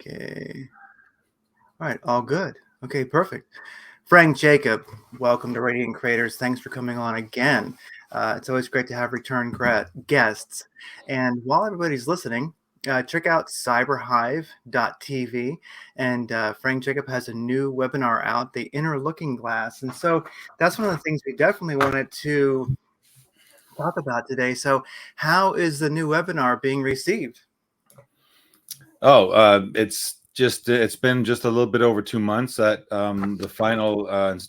Okay. All right. All good. Okay. Perfect. Frank Jacob, welcome to Radiant Creators. Thanks for coming on again. It's always great to have return guests. And while everybody's listening, check out cyberhive.tv. And Frank Jacob has a new webinar out, The Inner Looking Glass. And so that's one of the things we definitely wanted to talk about today. So, how is the new webinar being received? It's been just a little bit over 2 months that the final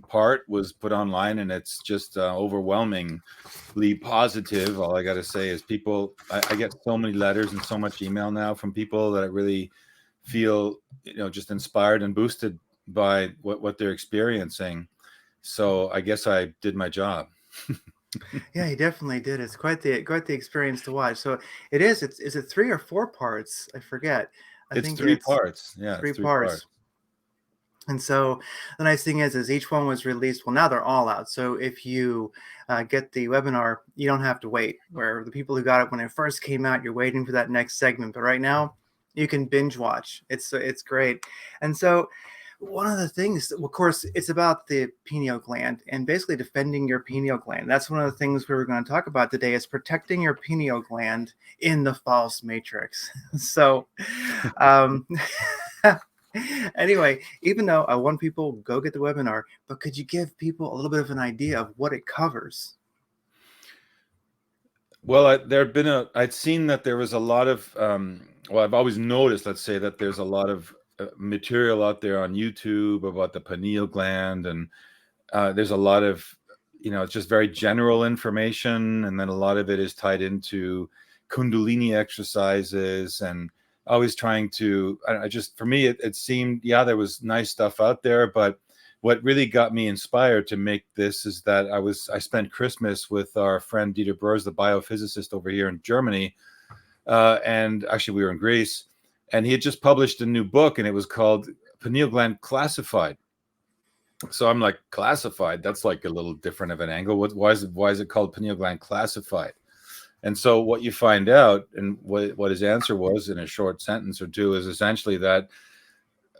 part was put online, and it's just overwhelmingly positive. All I got to say is I get so many letters and so much email now from people that I really feel, just inspired and boosted by what they're experiencing. So I guess I did my job. Yeah, he definitely did. It's quite the experience to watch. So it is. Is it 3 or 4 parts? I forget. I It's think three it's parts. Yeah, it's 3 three parts. parts. And so the nice thing is each one was released. Well, now they're all out. So if you get the webinar, you don't have to wait. Where the people who got it when it first came out, you're waiting for that next segment. But right now, you can binge watch. It's great. And so one of the things, of course, it's about the pineal gland and basically defending your pineal gland. That's one of the things we were going to talk about today is protecting your pineal gland in the false matrix. So, anyway, even though I want people go get the webinar, but could you give people a little bit of an idea of what it covers? Well, I'd seen that there was a lot of, I've always noticed, let's say, that there's a lot of material out there on YouTube about the pineal gland, and there's a lot of, it's just very general information, and then a lot of it is tied into Kundalini exercises, and always trying to, for me, it seemed, there was nice stuff out there, but what really got me inspired to make this is that I spent Christmas with our friend Dieter Burrs, the biophysicist over here in Germany, and actually we were in Greece, and he had just published a new book, and it was called Pineal Gland Classified. So I'm like, classified? That's like a little different of an angle. Why is it called Pineal Gland Classified? And so what you find out, and what his answer was in a short sentence or two, is essentially that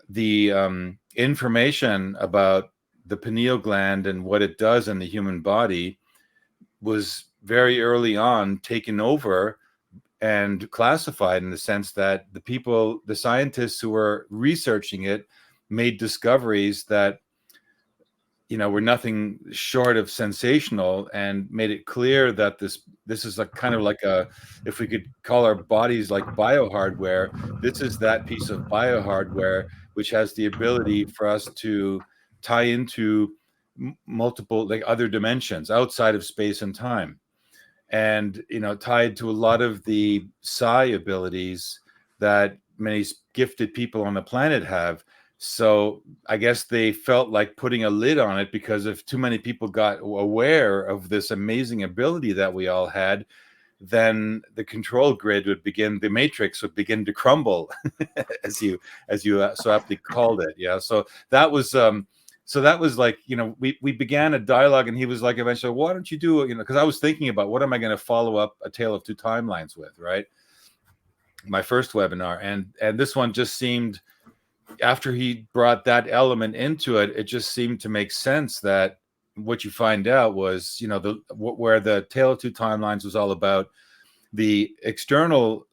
the information about the pineal gland and what it does in the human body was very early on taken over and classified, in the sense that the scientists who were researching it made discoveries that were nothing short of sensational, and made it clear that this is a kind of like if we could call our bodies like biohardware, this is that piece of biohardware which has the ability for us to tie into multiple, like, other dimensions outside of space and time, and tied to a lot of the psi abilities that many gifted people on the planet have. So I guess they felt like putting a lid on it, because if too many people got aware of this amazing ability that we all had, then the control grid the matrix would begin to crumble, as you so aptly called it. Yeah. So that was like, we began a dialogue, and he was like, eventually, why don't you do, because I was thinking about, what am I going to follow up A Tale of Two Timelines with, right? My first webinar, and this one just seemed, after he brought that element into it, it just seemed to make sense that what you find out was, where the Tale of Two Timelines was all about the external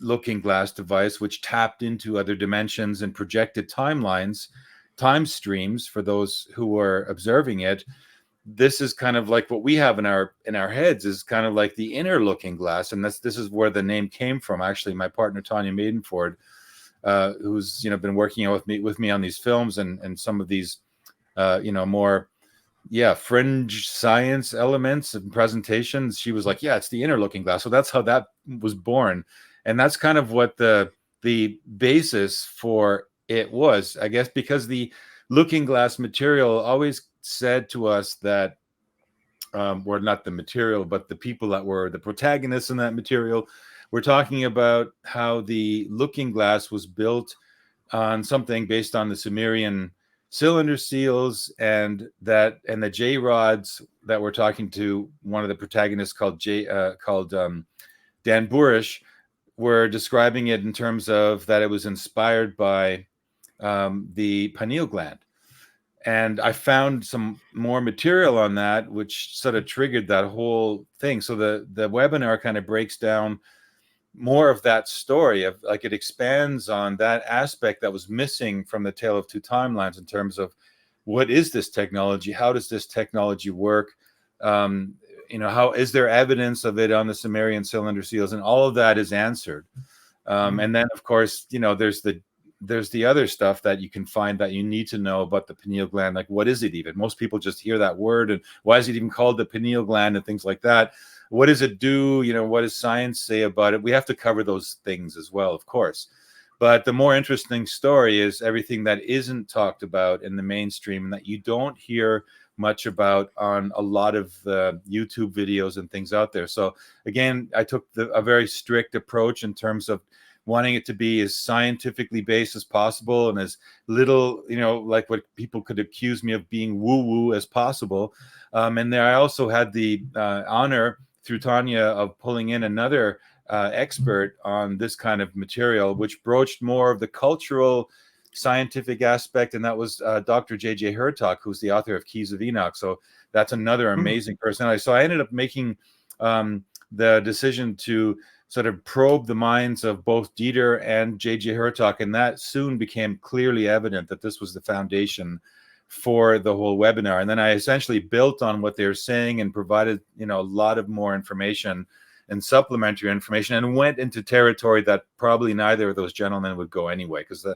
looking glass device, which tapped into other dimensions and projected timelines, time streams for those who were observing it. This is kind of like what we have in our heads, is kind of like the inner looking glass, and this is where the name came from. Actually, my partner Tanya Maidenford, who's been working with me on these films and some of these more fringe science elements and presentations, she was like, it's the inner looking glass. So that's how that was born, and that's kind of what the basis for it was, I guess, because the looking glass material always said to us that or not the material, but the people that were the protagonists in that material, we're talking about how the looking glass was built on something based on the Sumerian cylinder seals, and the J rods that we're talking to one of the protagonists called Dan Burish were describing it in terms of that it was inspired by the pineal gland. And I found some more material on that, which sort of triggered that whole thing. So the webinar kind of breaks down more of that story of, like, it expands on that aspect that was missing from the Tale of Two Timelines in terms of what is this technology? How does this technology work? How is there evidence of it on the Sumerian cylinder seals? And all of that is answered. And then, of course, there's the other stuff that you can find that you need to know about the pineal gland. Like, what is it even? Most people just hear that word, and why is it even called the pineal gland and things like that? What does it do? What does science say about it? We have to cover those things as well, of course. But the more interesting story is everything that isn't talked about in the mainstream and that you don't hear much about on a lot of the YouTube videos and things out there. So again, I took a very strict approach in terms of wanting it to be as scientifically based as possible and as little, like what people could accuse me of being woo-woo as possible. And there I also had the honor through Tanya of pulling in another expert on this kind of material, which broached more of the cultural scientific aspect, and that was Dr. J.J. Hertog, who's the author of Keys of Enoch. So that's another amazing personality. So I ended up making the decision to sort of probe the minds of both Dieter and J.J. Hertog, and that soon became clearly evident that this was the foundation for the whole webinar. And then I essentially built on what they were saying and provided, a lot of more information and supplementary information, and went into territory that probably neither of those gentlemen would go anyway, because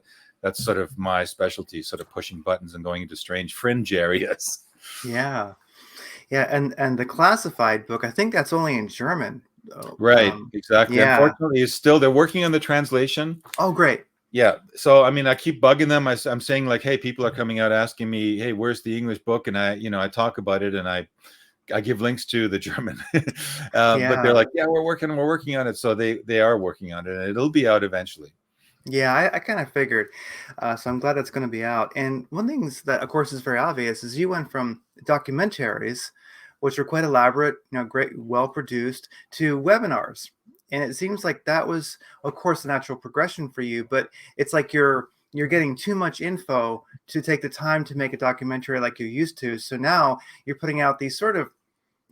that's sort of my specialty, sort of pushing buttons and going into strange fringe areas. Yeah. Yeah. And the classified book, I think that's only in German. Right. Exactly. Yeah. Unfortunately, they're working on the translation. Oh, great. Yeah. So, I mean, I keep bugging them. I'm saying, like, hey, people are coming out asking me, hey, where's the English book? And I talk about it, and I give links to the German, but they're Yeah. like, yeah, we're working on it. So they are working on it, and it'll be out eventually. Yeah, I kind of figured. So I'm glad it's going to be out. And one thing that, of course, is very obvious is you went from documentaries, which are quite elaborate, great, well produced, to webinars. And it seems like that was, of course, the natural progression for you. But it's like you're getting too much info to take the time to make a documentary like you used to. So now you're putting out these sort of,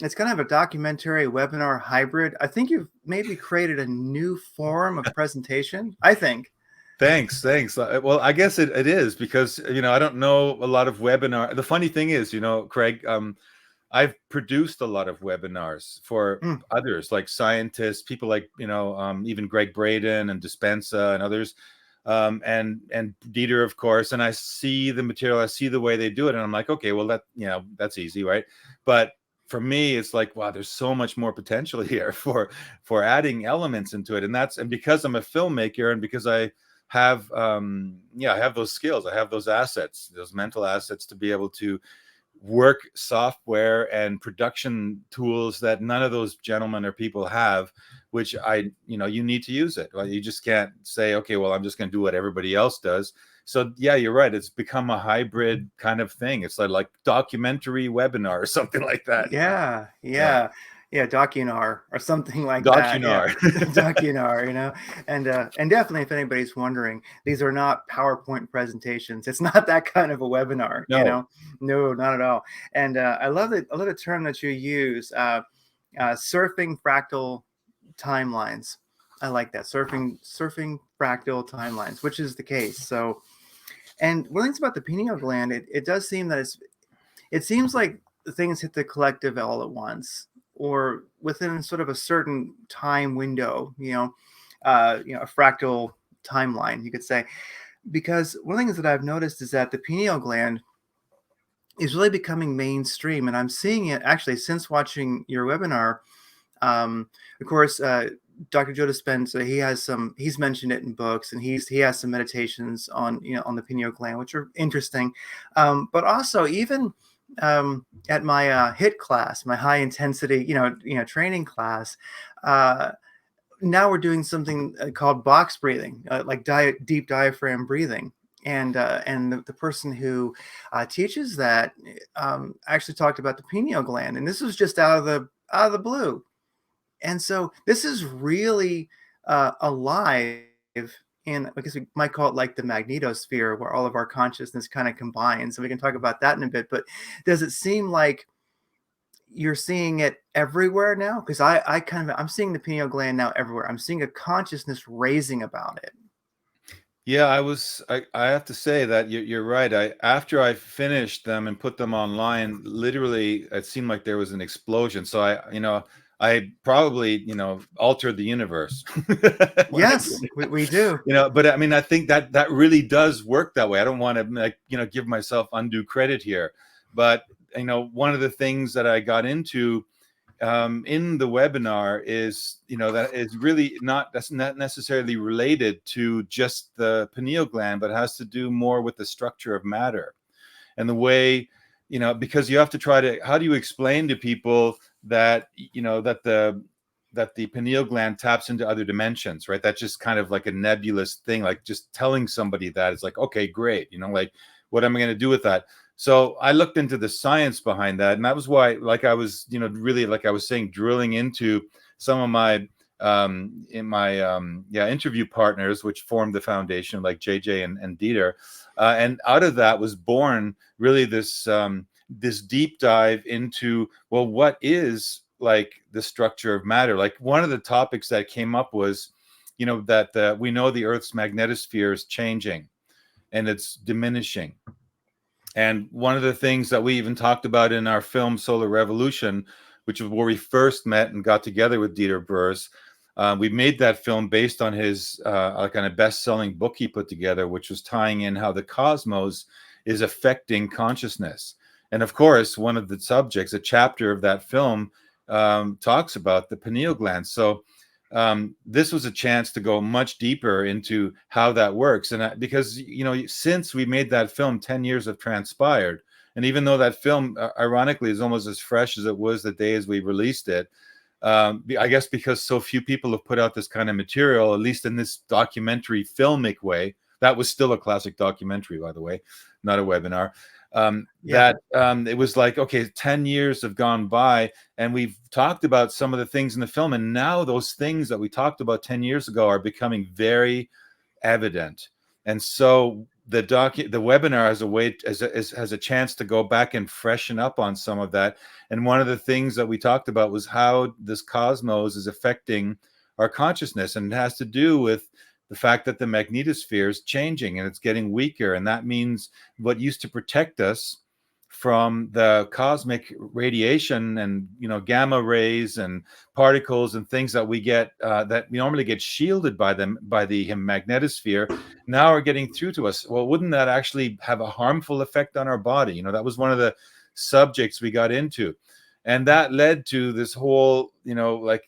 it's kind of a documentary webinar hybrid. I think you've maybe created a new form of presentation, I think. Thanks. Well, I guess it is, because I don't know a lot of webinar. The funny thing is, Craig, I've produced a lot of webinars for Mm, others, like scientists, people like even Greg Braden and Dispenza and others, and Dieter, of course. And I see the material, I see the way they do it, and I'm like, okay, well, that's easy, right? But for me, it's like, wow, there's so much more potential here for adding elements into it, and because I'm a filmmaker, and because I have I have those skills, I have those assets, those mental assets, to be able to work software and production tools that none of those gentlemen or people have, which you need to use it. Well, you just can't say, okay, well, I'm just going to do what everybody else does. So yeah, you're right, it's become a hybrid kind of thing. It's like documentary webinar or something like that. yeah, Yeah, yeah, Docunar or something like that. Yeah, docunar. Docunar, and definitely, if anybody's wondering, these are not PowerPoint presentations. It's not that kind of a webinar. No. No, not at all. And I love the term that you use, surfing fractal timelines. I like that, surfing fractal timelines, which is the case. So, and one thing about the pineal gland, it does seem that it seems like things hit the collective all at once, or within sort of a certain time window, a fractal timeline, you could say. Because one of the things that I've noticed is that the pineal gland is really becoming mainstream, and I'm seeing it actually since watching your webinar. Of course, Dr. Joe Dispenza, he's mentioned it in books, and he has some meditations on on the pineal gland, which are interesting. But also, even at my HIT class, my high intensity training class, uh, now we're doing something called box breathing, like deep diaphragm breathing. And the person who teaches that actually talked about the pineal gland, and this was just out of the blue. And so this is really alive in, I guess we might call it like the magnetosphere, where all of our consciousness kind of combines. So we can talk about that in a bit. But does it seem like you're seeing it everywhere now? Because I kind of, I'm seeing the pineal gland now everywhere. I'm seeing a consciousness raising about it. Yeah, I have to say that you're right. After I finished them and put them online, literally it seemed like there was an explosion. So I probably, altered the universe. When I Yes, did it. we do. But I mean, I think that that really does work that way. I don't want to, like, give myself undue credit here. But, one of the things that I got into in the webinar is, that is really that's not necessarily related to just the pineal gland, but has to do more with the structure of matter and the way, because you have to try to, how do you explain to people that, that the pineal gland taps into other dimensions, right? That's just kind of like a nebulous thing. Like just telling somebody that is like, okay, great. Like, what am I going to do with that? So I looked into the science behind that. And that was why, like I was, really, like I was saying, drilling into some of my, interview partners, which formed the foundation, like JJ and Dieter. And out of that was born really this deep dive into, well, what is like the structure of matter? Like one of the topics that came up was, that we know the Earth's magnetosphere is changing and it's diminishing. And one of the things that we even talked about in our film Solar Revolution, which was where we first met and got together with Dieter Burrs, we made that film based on his kind of best-selling book he put together, which was tying in how the cosmos is affecting consciousness. And of course, one of the subjects, a chapter of that film, talks about the pineal gland. So this was a chance to go much deeper into how that works. And because, since we made that film, 10 years have transpired. And even though that film, ironically, is almost as fresh as it was the day as we released it, I guess because so few people have put out this kind of material, at least in this documentary filmic way. That was still a classic documentary, by the way, not a webinar. Yeah. It was like, okay, 10 years have gone by and we've talked about some of the things in the film. And now those things that we talked about 10 years ago are becoming very evident. And so the webinar has a way, has a chance to go back and freshen up on some of that. And one of the things that we talked about was how this cosmos is affecting our consciousness. And it has to do with the fact that the magnetosphere is changing and it's getting weaker. And that means what used to protect us from the cosmic radiation and, gamma rays and particles and things that we get, that we normally get shielded by them, by the magnetosphere, now are getting through to us. Well, wouldn't that actually have a harmful effect on our body? That was one of the subjects we got into. And that led to this whole, we talked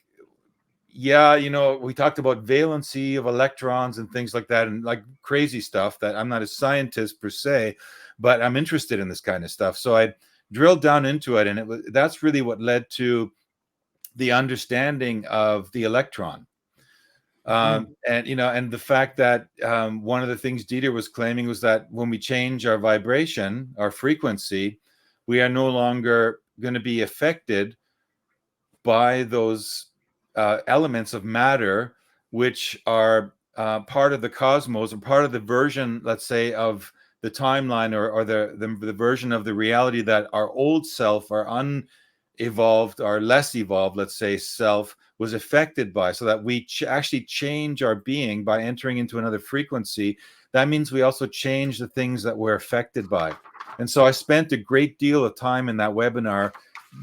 about valency of electrons and things like that, and like crazy stuff that I'm not a scientist per se, but I'm interested in this kind of stuff. So I drilled down into it, and that's really what led to the understanding of the electron. And the fact that one of the things Dieter was claiming was that when we change our vibration, our frequency, we are no longer going to be affected by those elements of matter, which are part of the cosmos, or part of the version, let's say, of the timeline, or the version of the reality that our old self, our unevolved, our less evolved, let's say, self was affected by, so that we actually change our being by entering into another frequency. That means we also change the things that we're affected by. And so I spent a great deal of time in that webinar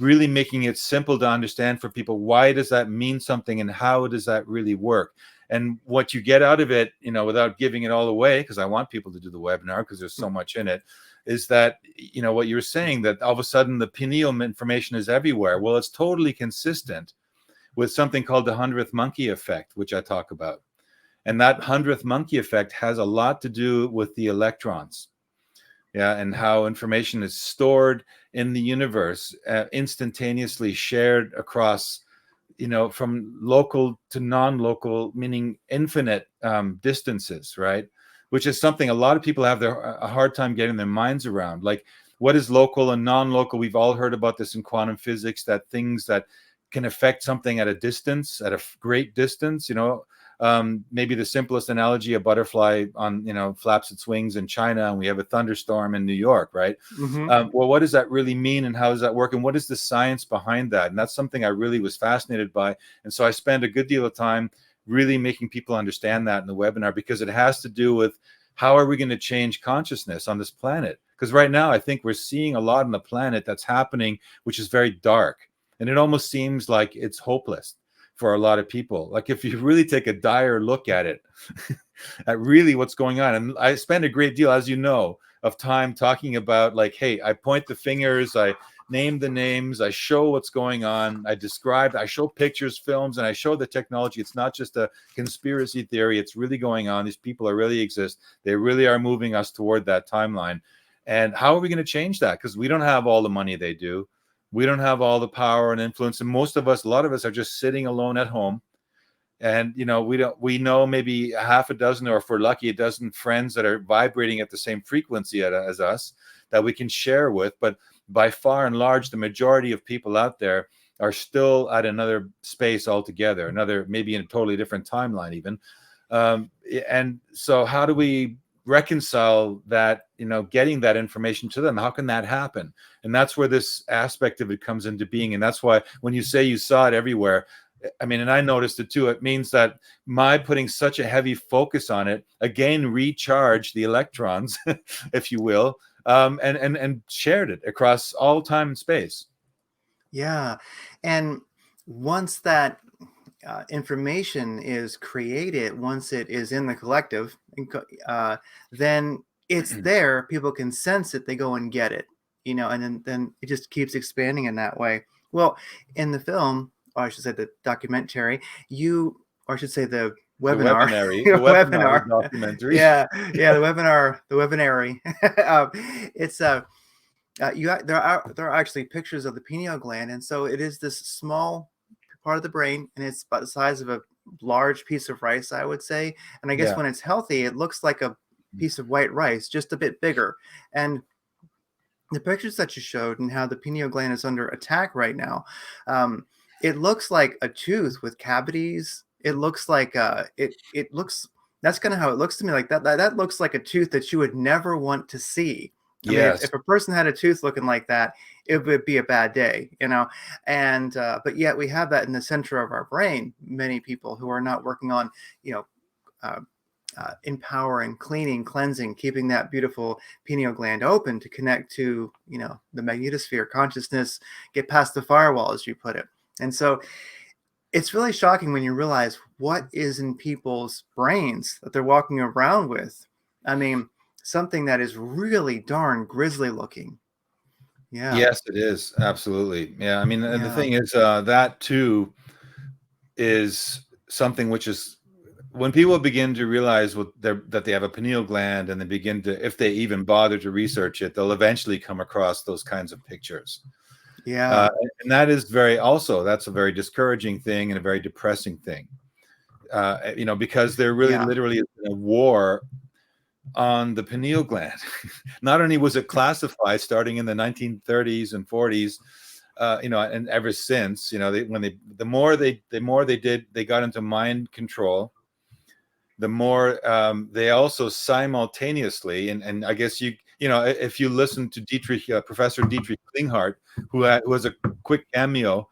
really making it simple to understand for people. Why does that mean something, and how does that really work? And what you get out of it, without giving it all away, because I want people to do the webinar because there's so much in it, is that, what you're saying, that all of a sudden the pineal information is everywhere. Well, it's totally consistent with something called the 100th monkey effect, which I talk about. And that 100th monkey effect has a lot to do with the electrons. Yeah, and how information is stored in the universe, instantaneously shared across, from local to non-local, meaning infinite distances, right? Which is something a lot of people have a hard time getting their minds around. Like, what is local and non-local? We've all heard about this in quantum physics, that things that can affect something at a distance, at a great distance, Maybe the simplest analogy, a butterfly on, flaps its wings in China, and we have a thunderstorm in New York, right? Hmm. Well, what does that really mean, and how does that work, and what is the science behind that? And that's something I really was fascinated by. And so I spend a good deal of time really making people understand that in the webinar, because it has to do with how are we going to change consciousness on this planet? Because right now, I think we're seeing a lot on the planet that's happening, which is very dark. And it almost seems like it's hopeless for a lot of people. Like if you really take a dire look at it, at really what's going on. And I spend a great deal, as you know, of time talking about, like, hey, I point the fingers, I name the names, I show what's going on, I describe, I show pictures, films, and I show the technology. It's not just a conspiracy theory. It's really going on. These people are really exist. They really are moving us toward that timeline. And how are we going to change that? Because we don't have all the money they do. We don't have all the power and influence. And most of us, a lot of us are just sitting alone at home. And, we know maybe a half a dozen, or if we're lucky, a dozen friends that are vibrating at the same frequency as us that we can share with. But by far and large, the majority of people out there are still at another space altogether, maybe in a totally different timeline even. And so how do we reconcile that, getting that information to them? How can that happen? And that's where this aspect of it comes into being. And that's why when you say you saw it everywhere, I mean, and I noticed it too, it means that my putting such a heavy focus on it, again, recharged the electrons, if you will, and shared it across all time and space. Yeah. And once that information is created, once it is in the collective, then it's there. People can sense it. They go and get it, and then it just keeps expanding in that way. Well, in the film, or I should say the documentary, or I should say the The webinar, webinary webinar, documentary. yeah, the webinary. It's there are actually pictures of the pineal gland, and so it is this small part of the brain, and it's about the size of a large piece of rice, I would say. And I guess Yeah. when it's healthy, it looks like a piece of white rice, just a bit bigger. And the pictures that you showed and how the pineal gland is under attack right now, it looks like a tooth with cavities. It looks like it looks, that's kind of how it looks to me. Like that looks like a tooth that you would never want to see. I mean, Yes. if a person had a tooth looking like that, it would be a bad day, And but yet we have that in the center of our brain. Many people who are not working on, you know, uh, empowering, cleaning, cleansing, keeping that beautiful pineal gland open to connect to, the magnetosphere consciousness, get past the firewall, as you put it. And so it's really shocking when you realize what is in people's brains that they're walking around with. I mean, something that is really darn grisly looking. Yeah. Yes, it is. Absolutely. Yeah. I mean, and the Yeah. thing is, that too is something which is, when people begin to realize that they have a pineal gland, and they begin to, if they even bother to research it, they'll eventually come across those kinds of pictures. Yeah. And that is that's a very discouraging thing and a very depressing thing. Because there really Yeah. literally is a war on the pineal gland. Not only was it classified starting in the 1930s and 40s, and ever since, the more they got into mind control, the more they also simultaneously, and I guess if you listen to Professor Dietrich Klinghardt, who was a quick cameo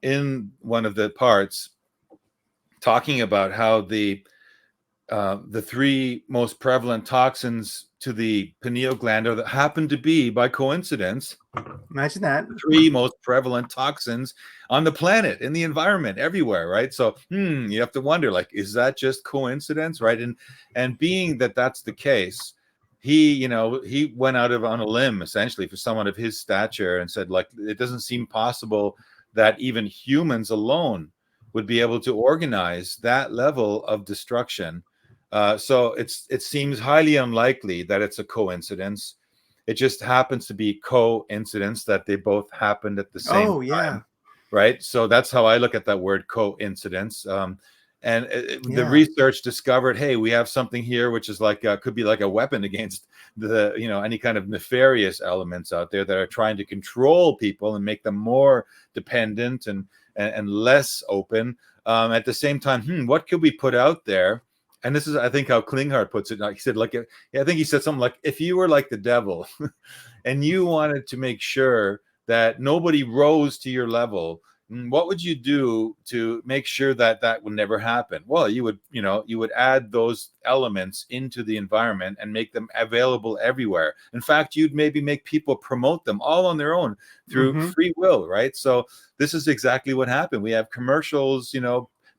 in one of the parts, talking about how the three most prevalent toxins to the pineal gland that happen to be, by coincidence, Imagine that. the three most prevalent toxins on the planet, in the environment, everywhere, right? So you have to wonder, like, is that just coincidence, right? And being that that's the case, he went out on a limb, essentially, for someone of his stature, and said, like, it doesn't seem possible that even humans alone would be able to organize that level of destruction. So it seems highly unlikely that it's a coincidence. It just happens to be coincidence that they both happened at the same Oh, time, yeah. right? So that's how I look at that word, coincidence. And the Yeah. research discovered, hey, we have something here which is like could be like a weapon against the any kind of nefarious elements out there that are trying to control people and make them more dependent and less open. At the same time, what could we put out there? And this is, I think, how Klinghardt puts it. Like he said, like, I think he said something like, if you were like the devil and you wanted to make sure that nobody rose to your level, what would you do to make sure that that would never happen? Well, you would add those elements into the environment and make them available everywhere. In fact, you'd maybe make people promote them all on their own through Hmm. free will, right? So this is exactly what happened. We have commercials,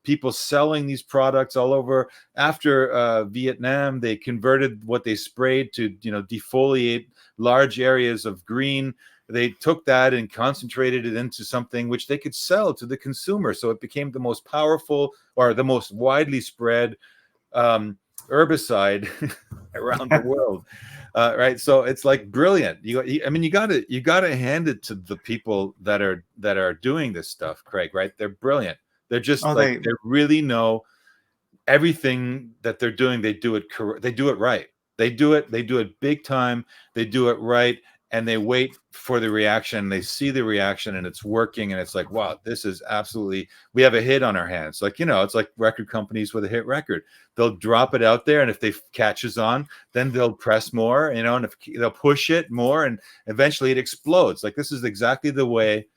people selling these products all over. After Vietnam, they converted what they sprayed to, defoliate large areas of green. They took that and concentrated it into something which they could sell to the consumer. So it became the most powerful or the most widely spread herbicide around the world. Right. So it's like brilliant. You gotta hand it to the people that are doing this stuff, Craig, right? They're brilliant. They're just Oh, like, they really know everything that they're doing. They do it correct. They do it right. They do it big time. They do it right. And they wait for the reaction. They see the reaction and it's working. And it's like, wow, this is absolutely, we have a hit on our hands. Like, it's like record companies with a hit record. They'll drop it out there. And if they catches on, then they'll press more, and if they'll push it more, and eventually it explodes. Like, this is exactly the way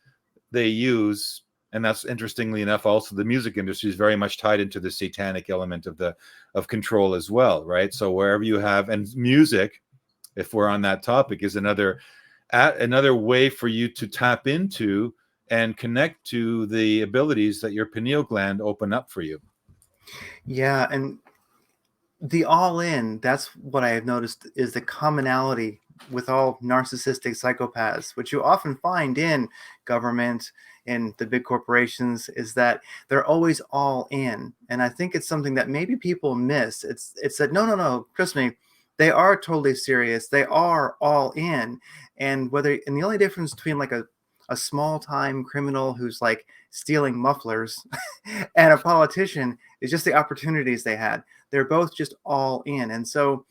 they use. And that's, interestingly enough, also the music industry is very much tied into the satanic element of control as well, right? So wherever you have, and music, if we're on that topic, is another way for you to tap into and connect to the abilities that your pineal gland open up for you. Yeah, and the all in, that's what I have noticed is the commonality with all narcissistic psychopaths, which you often find in government, in the big corporations, is that they're always all in. And I think it's something that maybe people miss. It's that no, trust me, they are totally serious. They are all in. And the only difference between like a small time criminal who's like stealing mufflers and a politician is just the opportunities they had. They're both just all in. And so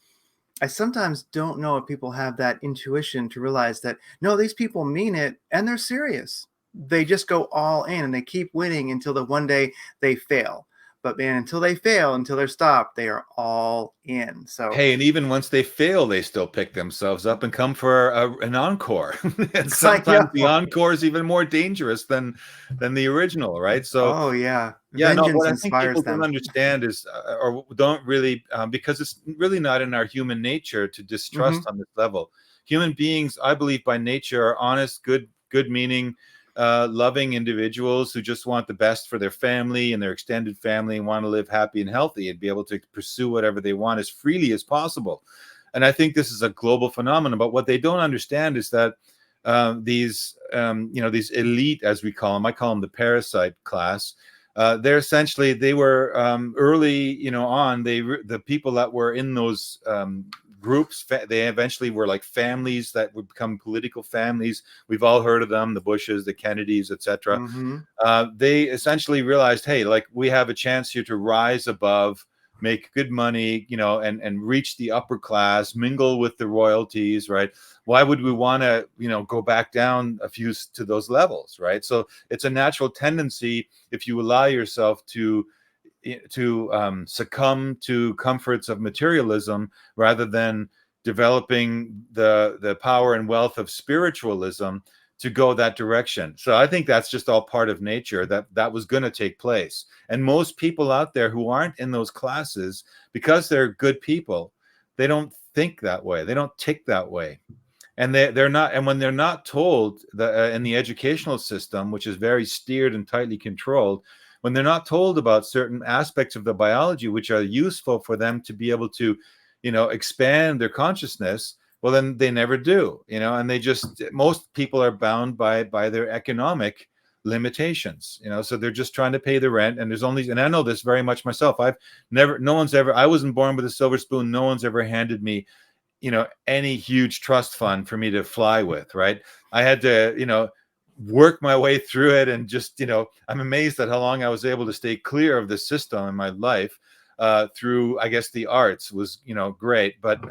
I sometimes don't know if people have that intuition to realize that, no, these people mean it and they're serious. They just go all in and they keep winning until the one day they fail. But man, until they fail, until they're stopped, they are all in. So Hey, and even once they fail, they still pick themselves up and come for an encore. And I sometimes the know. encore is even more dangerous than the original, right? So Oh yeah. yeah, no, Vengeance what I think inspires people don't them. understand is, or don't really, because it's really not in our human nature to Hmm. distrust on this level. Human beings, I believe, by nature, are honest, good meaning, loving individuals who just want the best for their family and their extended family, and want to live happy and healthy and be able to pursue whatever they want as freely as possible. And I think this is a global phenomenon. But what they don't understand is that these elite, as we call them, I call them the parasite class. They were early, the people that were in those groups, they eventually were like families that would become political families. We've all heard of them, the Bushes, the Kennedys, etc. Hmm. They essentially realized, hey, like, we have a chance here to rise above, make good money, and reach the upper class, mingle with the royalties, right? Why would we want to, go back down a few to those levels, right? So it's a natural tendency, if you allow yourself to succumb to comforts of materialism rather than developing the power and wealth of spiritualism, to go that direction. So I think that's just all part of nature, that was going to take place. And most people out there who aren't in those classes, because they're good people, they don't think that way. They don't tick that way. And they're not. And when they're not told in the educational system, which is very steered and tightly controlled, when they're not told about certain aspects of the biology which are useful for them to be able to, expand their consciousness, well, then they never do, and most people are bound by their economic limitations, so they're just trying to pay the rent. And and I know this very much myself. I wasn't born with a silver spoon. No one's ever handed me, any huge trust fund for me to fly with, right? I had to, work my way through it, and just, I'm amazed at how long I was able to stay clear of the system in my life, through, I guess, the arts was, great. But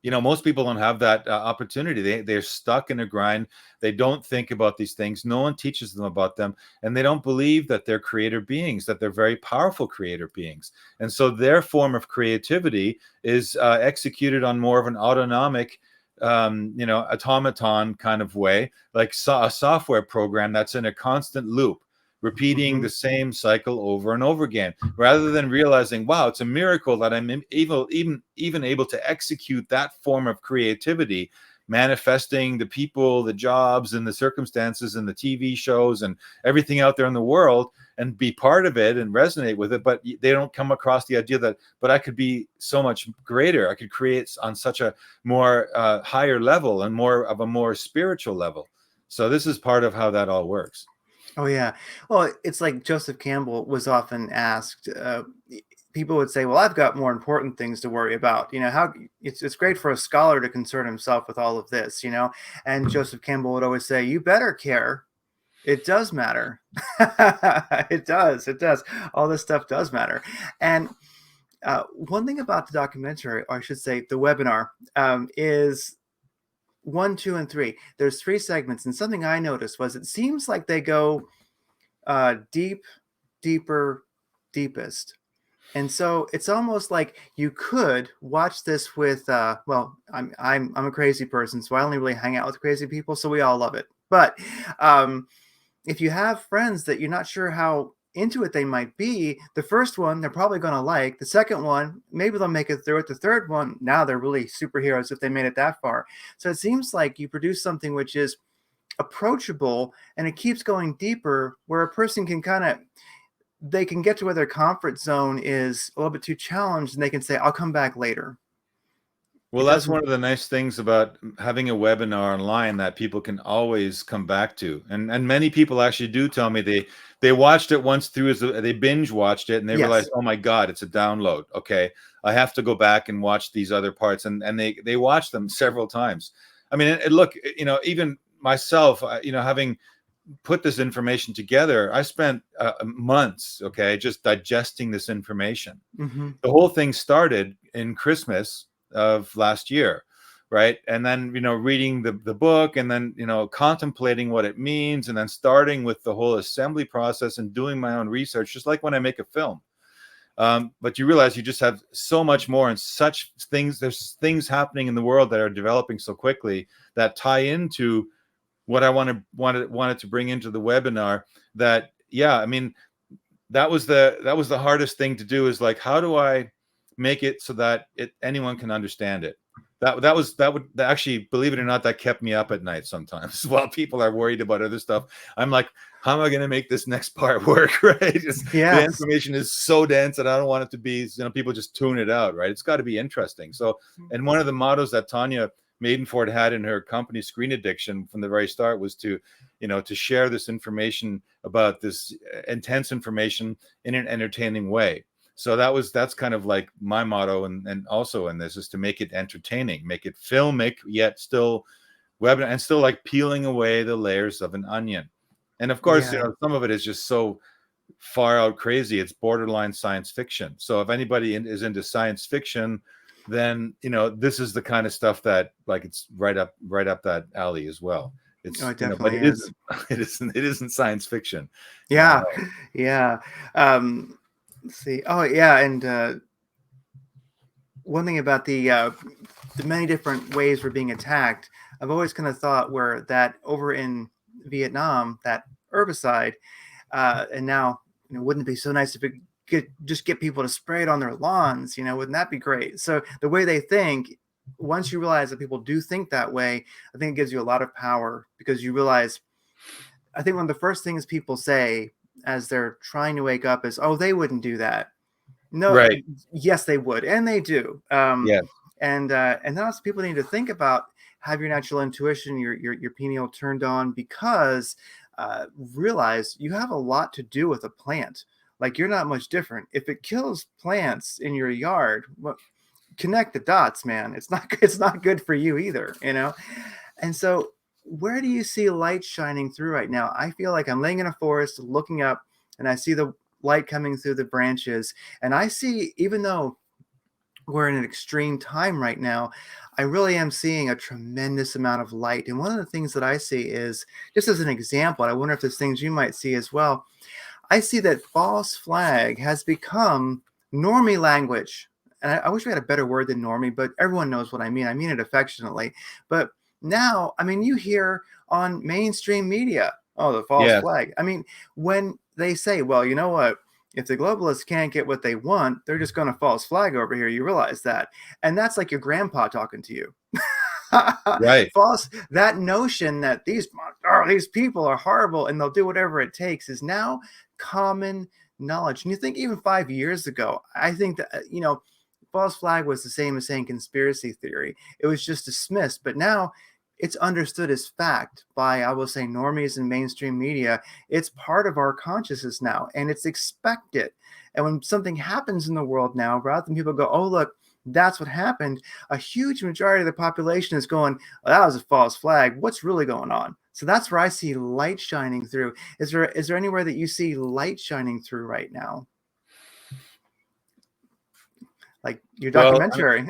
most people don't have that opportunity. They're stuck in a grind. They don't think about these things. No one teaches them about them, and they don't believe that they're creator beings, that they're very powerful creator beings. And so their form of creativity is executed on more of an autonomic, automaton kind of way, like a software program that's in a constant loop, repeating Mm-hmm. the same cycle over and over again, rather than realizing, wow, it's a miracle that I'm even able to execute that form of creativity, manifesting the people, the jobs, and the circumstances, and the TV shows, and everything out there in the world, and be part of it and resonate with it. But they don't come across the idea that, but I could be so much greater. I could create on such a more higher level, and more of a more spiritual level. So this is part of how that all works. Oh yeah. Well, it's like Joseph Campbell was often asked. People would say, "Well, I've got more important things to worry about." How it's great for a scholar to concern himself with all of this. And Joseph Campbell would always say, "You better care. It does matter. It does. It does. All this stuff does matter." And one thing about the documentary, or I should say, the webinar, is 1, 2, and 3. There's 3 segments, and something I noticed was it seems like they go deep, deeper, deepest. And so it's almost like you could watch this with well, I'm a crazy person, so I only really hang out with crazy people, so we all love it. But if you have friends that you're not sure how into it they might be, the first one they're probably going to like. The second one, maybe they'll make it through it. The third one, now they're really superheroes if they made it that far. So it seems like you produce something which is approachable, and it keeps going deeper, where a person can they can get to where their comfort zone is a little bit too challenged, and they can say, I'll come back later. Well, It that's doesn't. one of the nice things about having a webinar online, that people can always come back to. And many people actually do tell me they watched it once through, they binge watched it, and they realized, Yes. oh my God, it's a download. Okay, I have to go back and watch these other parts, and they watch them several times. I mean, look, even myself, having put this information together, I spent months, okay, just digesting this information. Mm-hmm. The whole thing started in Christmas of last year, right? And then, reading the book, and then, contemplating what it means, and then starting with the whole assembly process and doing my own research, just like when I make a film. But you realize you just have so much more, and such things, there's things happening in the world that are developing so quickly, that tie into what I wanted to bring into the webinar. That, yeah, I mean, that was the hardest thing to do, is like, how do I make it so that anyone can understand it? That would actually, believe it or not, that kept me up at night sometimes while people are worried about other stuff. I'm like, how am I going to make this next part work? Right? The Yes. information is so dense that I don't want it to be, people just tune it out, right? It's got to be interesting. So, and one of the mottos that Tanya Maidenford had in her company, Screen Addiction, from the very start, was to share this information, about this intense information, in an entertaining way. So that's kind of like my motto, and also in this, is to make it entertaining, make it filmic, yet still web, and still like peeling away the layers of an onion. And of course, Yeah. some of it is just so far out crazy, it's borderline science fiction. So if anybody is into science fiction, then this is the kind of stuff that, like, it's right up that alley as well. Oh, It's, it but definitely it is. isn't it isn't science fiction. Not at Yeah. all. Yeah. Let's see. Oh, yeah. And one thing about the many different ways we're being attacked, I've always kind of thought where that over in Vietnam, that herbicide, and now, wouldn't it be so nice if it just get people to spray it on their lawns? Wouldn't that be great? So the way they think, once you realize that people do think that way, I think it gives you a lot of power, because you realize, I think one of the first things people say as they're trying to wake up is, "Oh, they wouldn't do that." No, Right. yes, they would, and they do. Yes. And then also people need to think about, have your natural intuition, your pineal turned on, because realize you have a lot to do with a plant. Like, you're not much different. If it kills plants in your yard, well, connect the dots, man. It's not it's not good for you either. And so where do you see light shining through right now? I feel like I'm laying in a forest looking up and I see the light coming through the branches. And I see, even though we're in an extreme time right now, I really am seeing a tremendous amount of light. And one of the things that I see is, just as an example, and I wonder if there's things you might see as well, I see that false flag has become normie language. And I wish we had a better word than normie, but everyone knows what I mean. I mean it affectionately. But now, I mean, you hear on mainstream media, oh, the false Yes, flag. I mean, when they say, well, you know what? If the globalists can't get what they want, they're just going to false flag over here. You realize that. And that's like your grandpa talking to you. right. False, that notion that these people are horrible and they'll do whatever it takes is now common knowledge. And you think even 5 years ago, I think that false flag was the same as saying conspiracy theory. It was just dismissed, but now it's understood as fact by, I will say, normies and mainstream media. It's part of our consciousness now, and it's expected. And when something happens in the world now, rather than people go, oh, look, that's what happened, a huge majority of the population is going, oh, that was a false flag. What's really going on? So that's where I see light shining through. Is there anywhere that you see light shining through right now? Like your Well, documentary.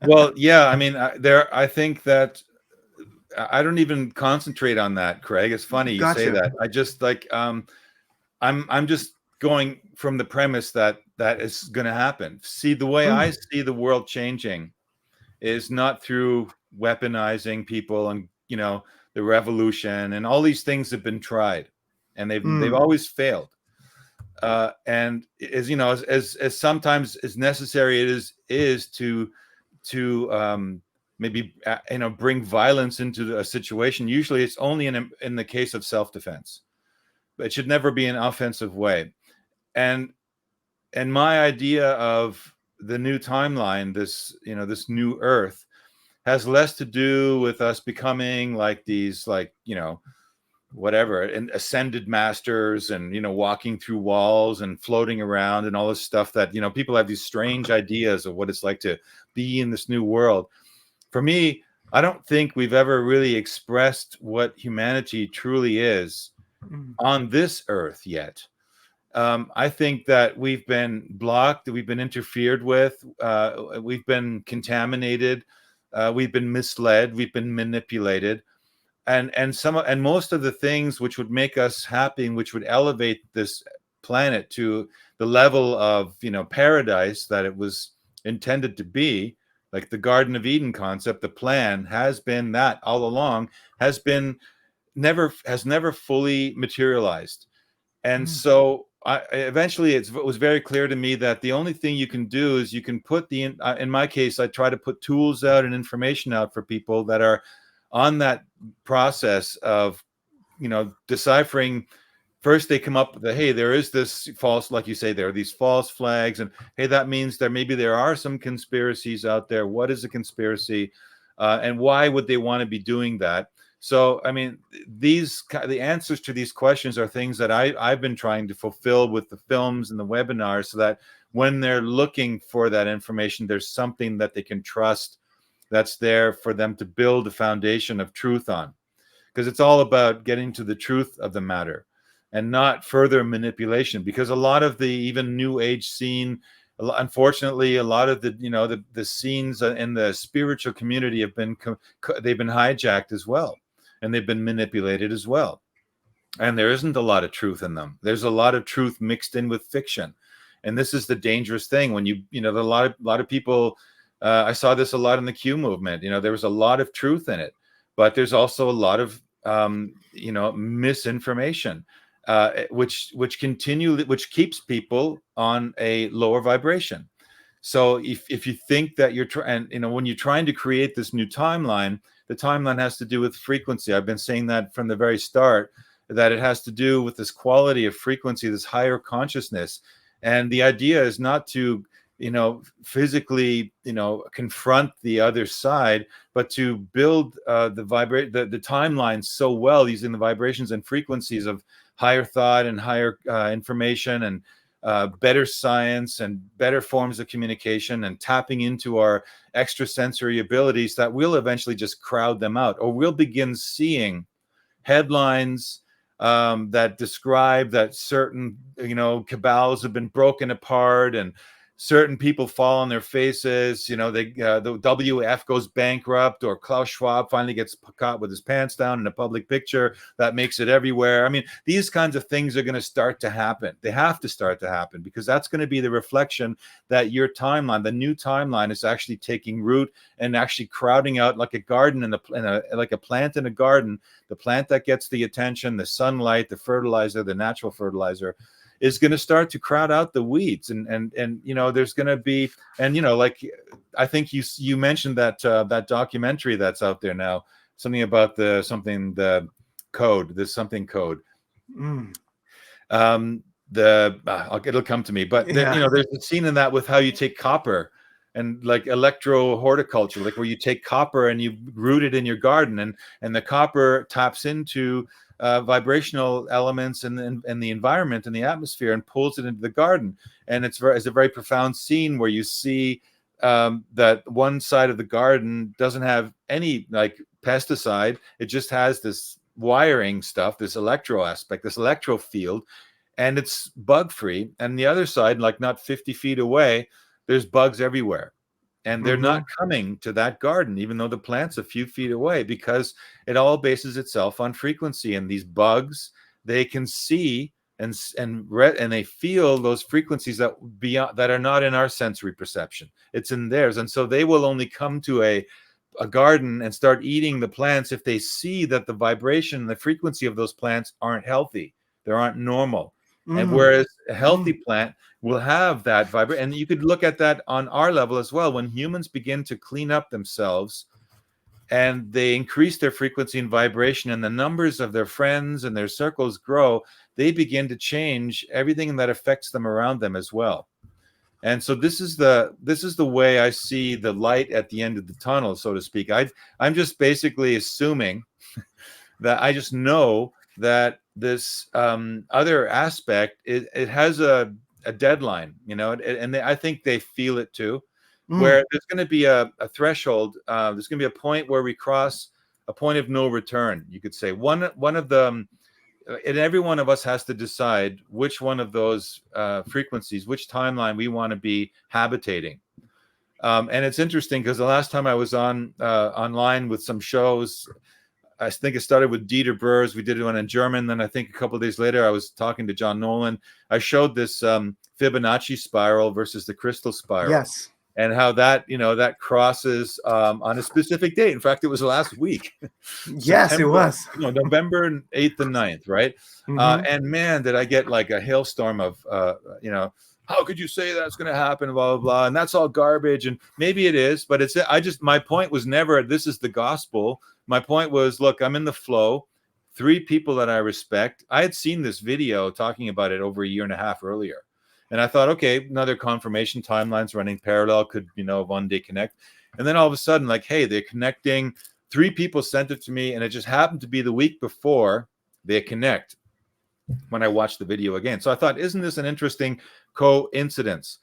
well, yeah. I mean, I think that I don't even concentrate on that, Craig. It's funny you say Gotcha. that. I just like I'm just going from the premise that that is going to happen. See, the way I Mm, see the world changing is not through weaponizing people and the revolution and all these things have been tried and they've mm, always failed. And as as sometimes as necessary it is to maybe bring violence into a situation. Usually, it's only in the case of self-defense, but it should never be an offensive way. And my idea of the new timeline, this new Earth, has less to do with us becoming like these, like whatever, and ascended masters, and walking through walls and floating around and all this stuff that people have these strange ideas of what it's like to be in this new world. For me, I don't think we've ever really expressed what humanity truly is mm, on this earth yet. I think that we've been blocked, we've been interfered with, we've been contaminated, we've been misled, we've been manipulated, and most of the things which would make us happy and which would elevate this planet to the level of paradise that it was intended to be, like the Garden of Eden concept, the plan has been that all along, has never fully materialized. And mm, so eventually it was very clear to me that the only thing you can do is you can put in my case, I try to put tools out and information out for people that are on that process of deciphering. First they come up with hey, there is this false, like you say, there are these false flags, and hey, that means there are some conspiracies out there. What is a conspiracy, and why would they want to be doing that? So, I mean, the answers to these questions are things that I've been trying to fulfill with the films and the webinars, so that when they're looking for that information, there's something that they can trust, that's there for them to build a foundation of truth on. Because it's all about getting to the truth of the matter and not further manipulation. Because a lot of the even new age scene, unfortunately, a lot of the scenes in the spiritual community they've been hijacked as well, and they've been manipulated as well. And there isn't a lot of truth in them. There's a lot of truth mixed in with fiction, and this is the dangerous thing. When a lot of people, I saw this a lot in the Q movement. There was a lot of truth in it, but there's also a lot of misinformation, which keeps people on a lower vibration. So if you think that when you're trying to create this new timeline, the timeline has to do with frequency. I've been saying that from the very start, that it has to do with this quality of frequency, this higher consciousness. And the idea is not to physically confront the other side, but to build the timeline so well, using the vibrations and frequencies of higher thought and higher information, and better science and better forms of communication and tapping into our extrasensory abilities, that we'll eventually just crowd them out, or we'll begin seeing headlines that describe that certain, cabals have been broken apart and certain people fall on their faces. The WF goes bankrupt, or Klaus Schwab finally gets caught with his pants down in a public picture that makes it everywhere. I mean, these kinds of things are going to start to happen. They have to start to happen, because that's going to be the reflection that your timeline, the new timeline, is actually taking root and actually crowding out, like a garden like a plant in a garden. The plant that gets the attention, the sunlight, the fertilizer, the natural fertilizer, is going to start to crowd out the weeds. And there's going to be, like, I think you mentioned that that documentary that's out there now, something about the code. Mm. It'll come to me, but Yeah. there's a scene in that with how you take copper and like electro horticulture, like where you take copper and you root it in your garden, and the copper taps into vibrational elements and the environment and the atmosphere, and pulls it into the garden. And it's a very profound scene where you see that one side of the garden doesn't have any like pesticide. It just has this wiring stuff, this electro aspect, this electro field, and it's bug free. And the other side, like not 50 feet away, there's bugs everywhere. And they're Mm-hmm. not coming to that garden, even though the plant's a few feet away, because it all bases itself on frequency. And these bugs, they can see and they feel those frequencies that are not in our sensory perception. It's in theirs. And so they will only come to a garden and start eating the plants if they see that the vibration and the frequency of those plants aren't healthy. They aren't normal. And Mm. whereas a healthy Mm. plant will have that vibration. And you could look at that on our level as well. When humans begin to clean up themselves and they increase their frequency and vibration, and the numbers of their friends and their circles grow, they begin to change everything that affects them around them as well. And so this is the way I see the light at the end of the tunnel, so to speak. I'm just basically assuming that I just know that this other aspect, it has a deadline, and I think they feel it too, Mm. where there's going to be a threshold. There's going to be a point where we cross a point of no return. You could say one of them, and every one of us has to decide which one of those frequencies, which timeline we want to be habitating. And it's interesting because the last time I was online with some shows, I think it started with Dieter Burrs. We did one in German. Then I think a couple of days later, I was talking to John Nolan. I showed this Fibonacci spiral versus the crystal spiral, Yes. and how that crosses on a specific date. In fact, it was last week, Yes, it was. November 8th and 9th, right? Mm-hmm. And man, did I get like a hailstorm of, how could you say that's going to happen, blah, blah, blah. And that's all garbage. And maybe it is, but my point was never, this is the gospel. My point was, look, I'm in the flow. 3 people that I respect. I had seen this video talking about it over a year and a half earlier. And I thought, okay, another confirmation, timelines running parallel, could, one day connect. And then all of a sudden, like, hey, they're connecting. 3 people sent it to me, and it just happened to be the week before they connect when I watched the video again. So I thought, isn't this an interesting coincidence?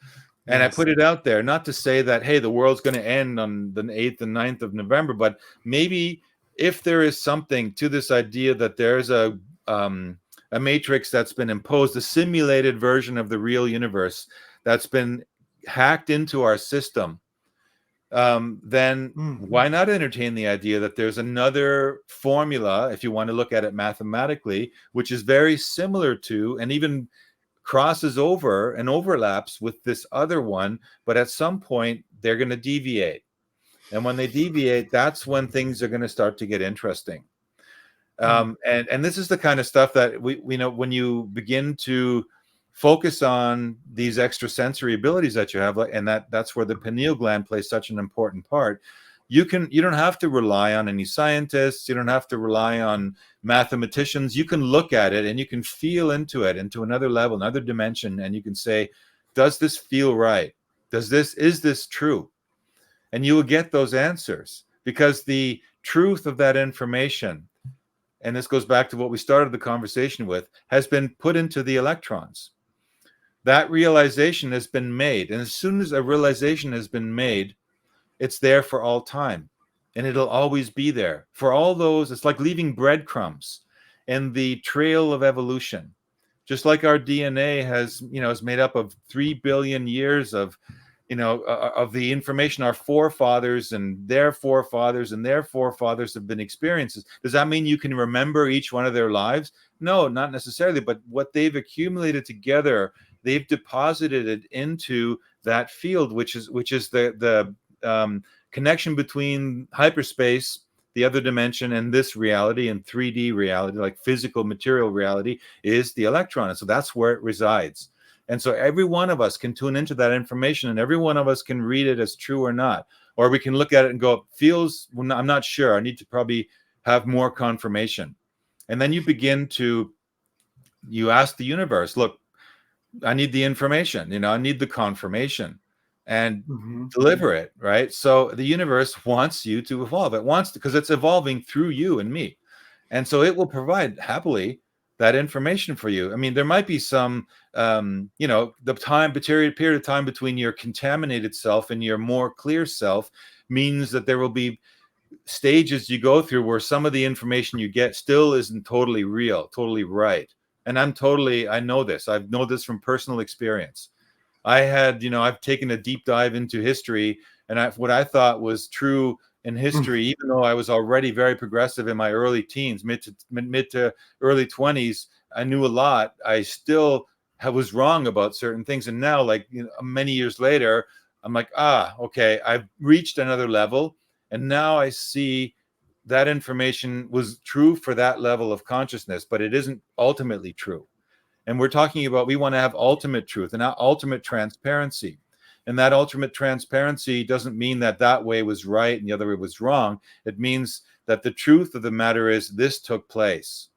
And Yes. I put it out there, not to say that, hey, the world's going to end on the 8th and 9th of November, but maybe if there is something to this idea that there's a matrix that's been imposed, a simulated version of the real universe that's been hacked into our system, then why not entertain the idea that there's another formula, if you want to look at it mathematically, which is very similar to and even crosses over and overlaps with this other one, but at some point they're going to deviate. And when they deviate, that's when things are going to start to get interesting. And this is the kind of stuff that we know when you begin to focus on these extrasensory abilities that you have, and that's where the pineal gland plays such an important part. You don't have to rely on any scientists. You don't have to rely on mathematicians. You can look at it and you can feel into it, into another level, another dimension, and you can say, does this feel right? Is this true? And you will get those answers, because the truth of that information, and this goes back to what we started the conversation with, has been put into the electrons. That realization has been made. And as soon as a realization has been made, it's there for all time. And it'll always be there. For all those, it's like leaving breadcrumbs in the trail of evolution. Just like our DNA has, is made up of 3 billion years of, of the information our forefathers and their forefathers and their forefathers have been experiences. Does that mean you can remember each one of their lives? No, not necessarily. But what they've accumulated together, they've deposited it into that field, which is the connection between hyperspace, the other dimension, and this reality, and 3D reality, like physical material reality, is the electron. And so that's where it resides. And so every one of us can tune into that information, and every one of us can read it as true or not. Or we can look at it and go, feels, well, I'm not sure. I need to probably have more confirmation. And then you ask the universe, look, I need the information, I need the confirmation, and deliver it, right? So the universe wants you to evolve. It wants to, because it's evolving through you and me. And so it will provide happily that information for you. I mean, there might be some, the period of time between your contaminated self and your more clear self means that there will be stages you go through where some of the information you get still isn't totally real, totally right. And I know this. I know this from personal experience. I've taken a deep dive into history, and what I thought was true in history, even though I was already very progressive in my early teens, mid to early 20s, I knew a lot. I still was wrong about certain things. And now, like, many years later, I'm like, okay, I've reached another level. And now I see that information was true for that level of consciousness, but it isn't ultimately true. And we're talking about, we want to have ultimate truth and ultimate transparency. And that ultimate transparency doesn't mean that that way was right and the other way was wrong. It means that the truth of the matter is this took place.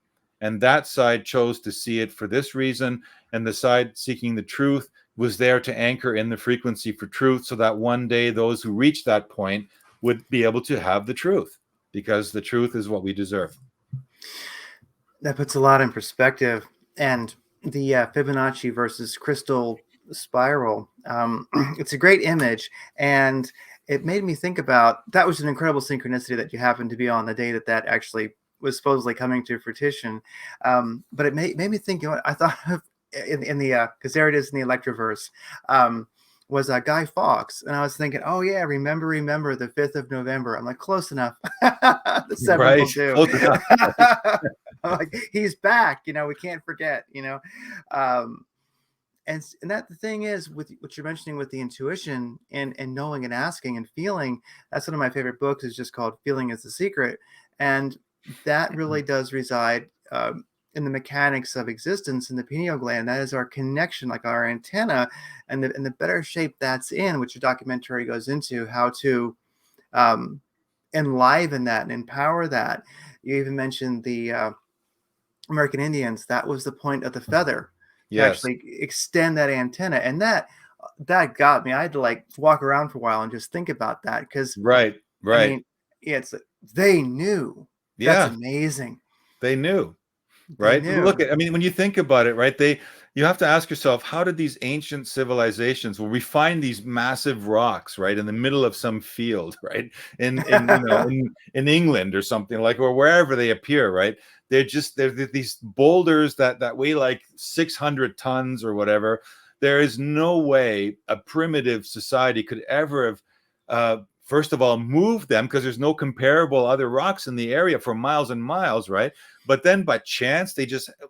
And that side chose to see it for this reason. And the side seeking the truth was there to anchor in the frequency for truth, so that one day those who reach that point would be able to have the truth, because the truth is what we deserve. That puts a lot in perspective. And the Fibonacci versus crystal spiral, it's a great image. And it made me think about, that was an incredible synchronicity that you happened to be on the day that actually was supposedly coming to fruition. But it made me think, I thought of in the, because there it is in the Electroverse, was Guy Fawkes. And I was thinking, oh yeah, remember the 5th of November. I'm like, close enough. The 7th will do. I'm like, he's back, we can't forget, and that the thing is, with what you're mentioning with the intuition and knowing and asking and feeling, that's one of my favorite books, is just called Feeling is the Secret. And that really does reside in the mechanics of existence in the pineal gland. That is our connection, like our antenna, and the better shape that's in, which your documentary goes into how to enliven that and empower that. You even mentioned the American Indians. That was the point of the feather, to actually extend that antenna. And that got me. I had to like walk around for a while and just think about that, because right. I mean, they knew. That's amazing. They knew. Right. Look, I mean, when you think about it, right, you have to ask yourself, how did these ancient civilizations, where we find these massive rocks, right, in the middle of some field, right, in England or something, like, or wherever they appear, right, they're these boulders that weigh like 600 tons or whatever. There is no way a primitive society could ever have first of all moved them, because there's no comparable other rocks in the area for miles and miles, right? But then by chance,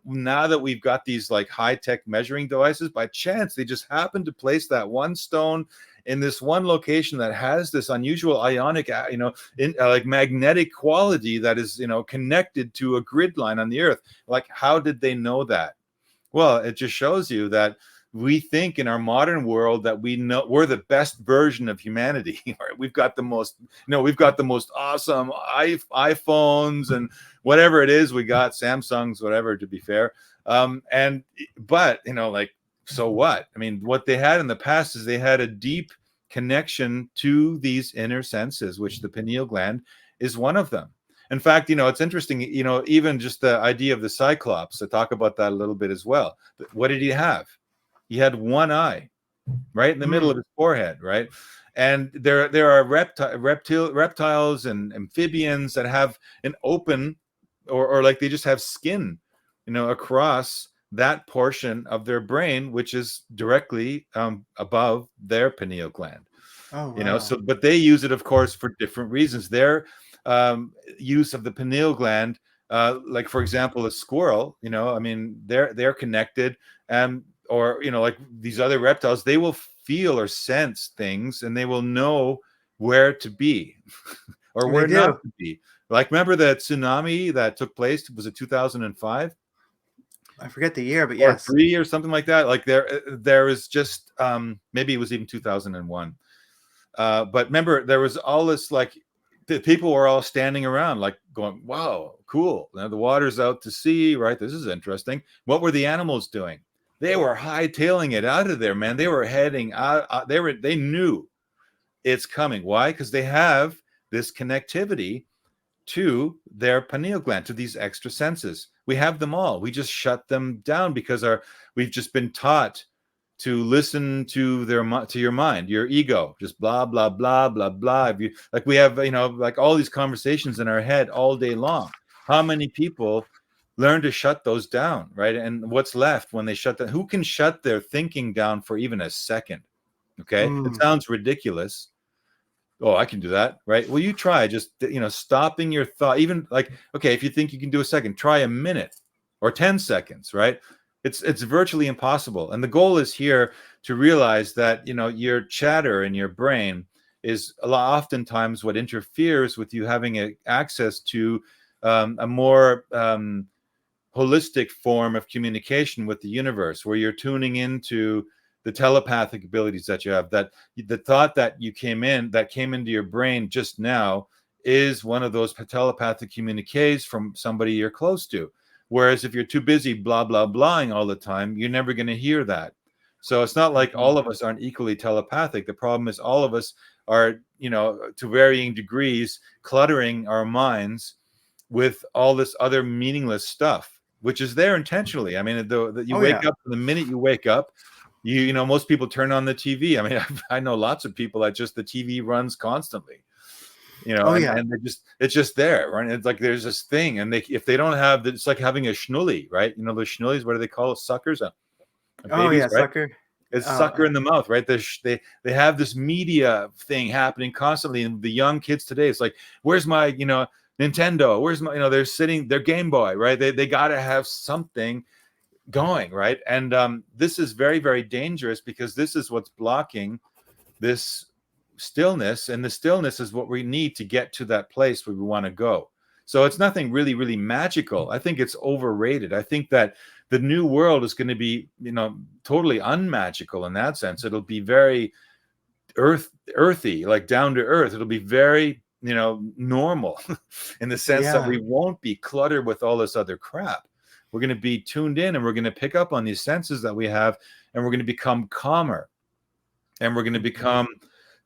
now that we've got these like high-tech measuring devices, by chance, they just happen to place that one stone in this one location that has this unusual ionic, like magnetic quality that is, connected to a grid line on the earth. Like, how did they know that? Well, it just shows you that we think in our modern world that we're the best version of humanity. Right? We've got the most awesome iPhones and whatever it is we got, Samsungs, whatever, to be fair. But so what? I mean, what they had in the past is they had a deep connection to these inner senses, which the pineal gland is one of them. In fact, it's interesting, even just the idea of the Cyclops, to talk about that a little bit as well. What did he have? He had one eye right in the middle of Mm. his forehead, right? And there are reptiles and amphibians that have an open, or like they just have skin, across that portion of their brain, which is directly above their pineal gland. Oh, wow. So but they use it, of course, for different reasons. Their use of the pineal gland, like for example, a squirrel, I mean, they're connected, and or like these other reptiles, they will feel or sense things, and they will know where to be or They where not do. to be. Like, remember that tsunami that took place? Was it 2005 I forget the year, but or yes. three or something like that? Like there is just maybe it was even 2001. But remember, there was all this, like, the people were all standing around, like going, "Wow, cool! Now the water's out to sea, right? This is interesting." What were the animals doing? They were hightailing it out of there, man. They were heading out. They knew it's coming. Why? Because they have this connectivity to their pineal gland, to these extra senses. We have them all. We just shut them down because we've just been taught to listen to your mind, your ego, just blah blah blah blah blah. If you, like, we have, like, all these conversations in our head all day long. How many people learn to shut those down, right? And what's left when they shut that? Who can shut their thinking down for even a second? Okay, it Mm. sounds ridiculous. Oh, I can do that, right? Well, you try just, stopping your thought. Even, like, okay, if you think you can do a second, try a minute or 10 seconds, right? It's virtually impossible. And the goal is here to realize that, your chatter in your brain is oftentimes what interferes with you having access to a more holistic form of communication with the universe, where you're tuning into the telepathic abilities that you have. That the thought that came into your brain just now is one of those telepathic communiques from somebody you're close to. Whereas if you're too busy blah blah blahing all the time, you're never going to hear that. So it's not like Mhm. all of us aren't equally telepathic. The problem is all of us are, to varying degrees, cluttering our minds with all this other meaningless stuff, which is there intentionally. I mean, you Oh, wake yeah. up, the minute you wake up, most people turn on the TV. I mean, I know lots of people that just the TV runs constantly, Oh, and yeah. it's just there, right? It's like there's this thing, and if they don't have, it's like having a schnully, right? Those schnullies, what do they call it? Suckers, Oh, babies, yeah, right? sucker. It's sucker Oh, in the mouth, right? They have this media thing happening constantly, and the young kids today, it's like, where's my Nintendo? Where's my they're sitting their Game Boy, right? They got to have something going, right? And this is very, very dangerous, because this is what's blocking this stillness, and the stillness is what we need to get to that place where we want to go. So it's nothing really, really magical. I think it's overrated. I think that the new world is going to be, totally unmagical in that sense. It'll be very earthy, like down to earth. It'll be very, normal in the sense that yeah. we won't be cluttered with all this other crap. We're going to be tuned in, and we're going to pick up on these senses that we have, and we're going to become calmer, and we're going to Mhm. become,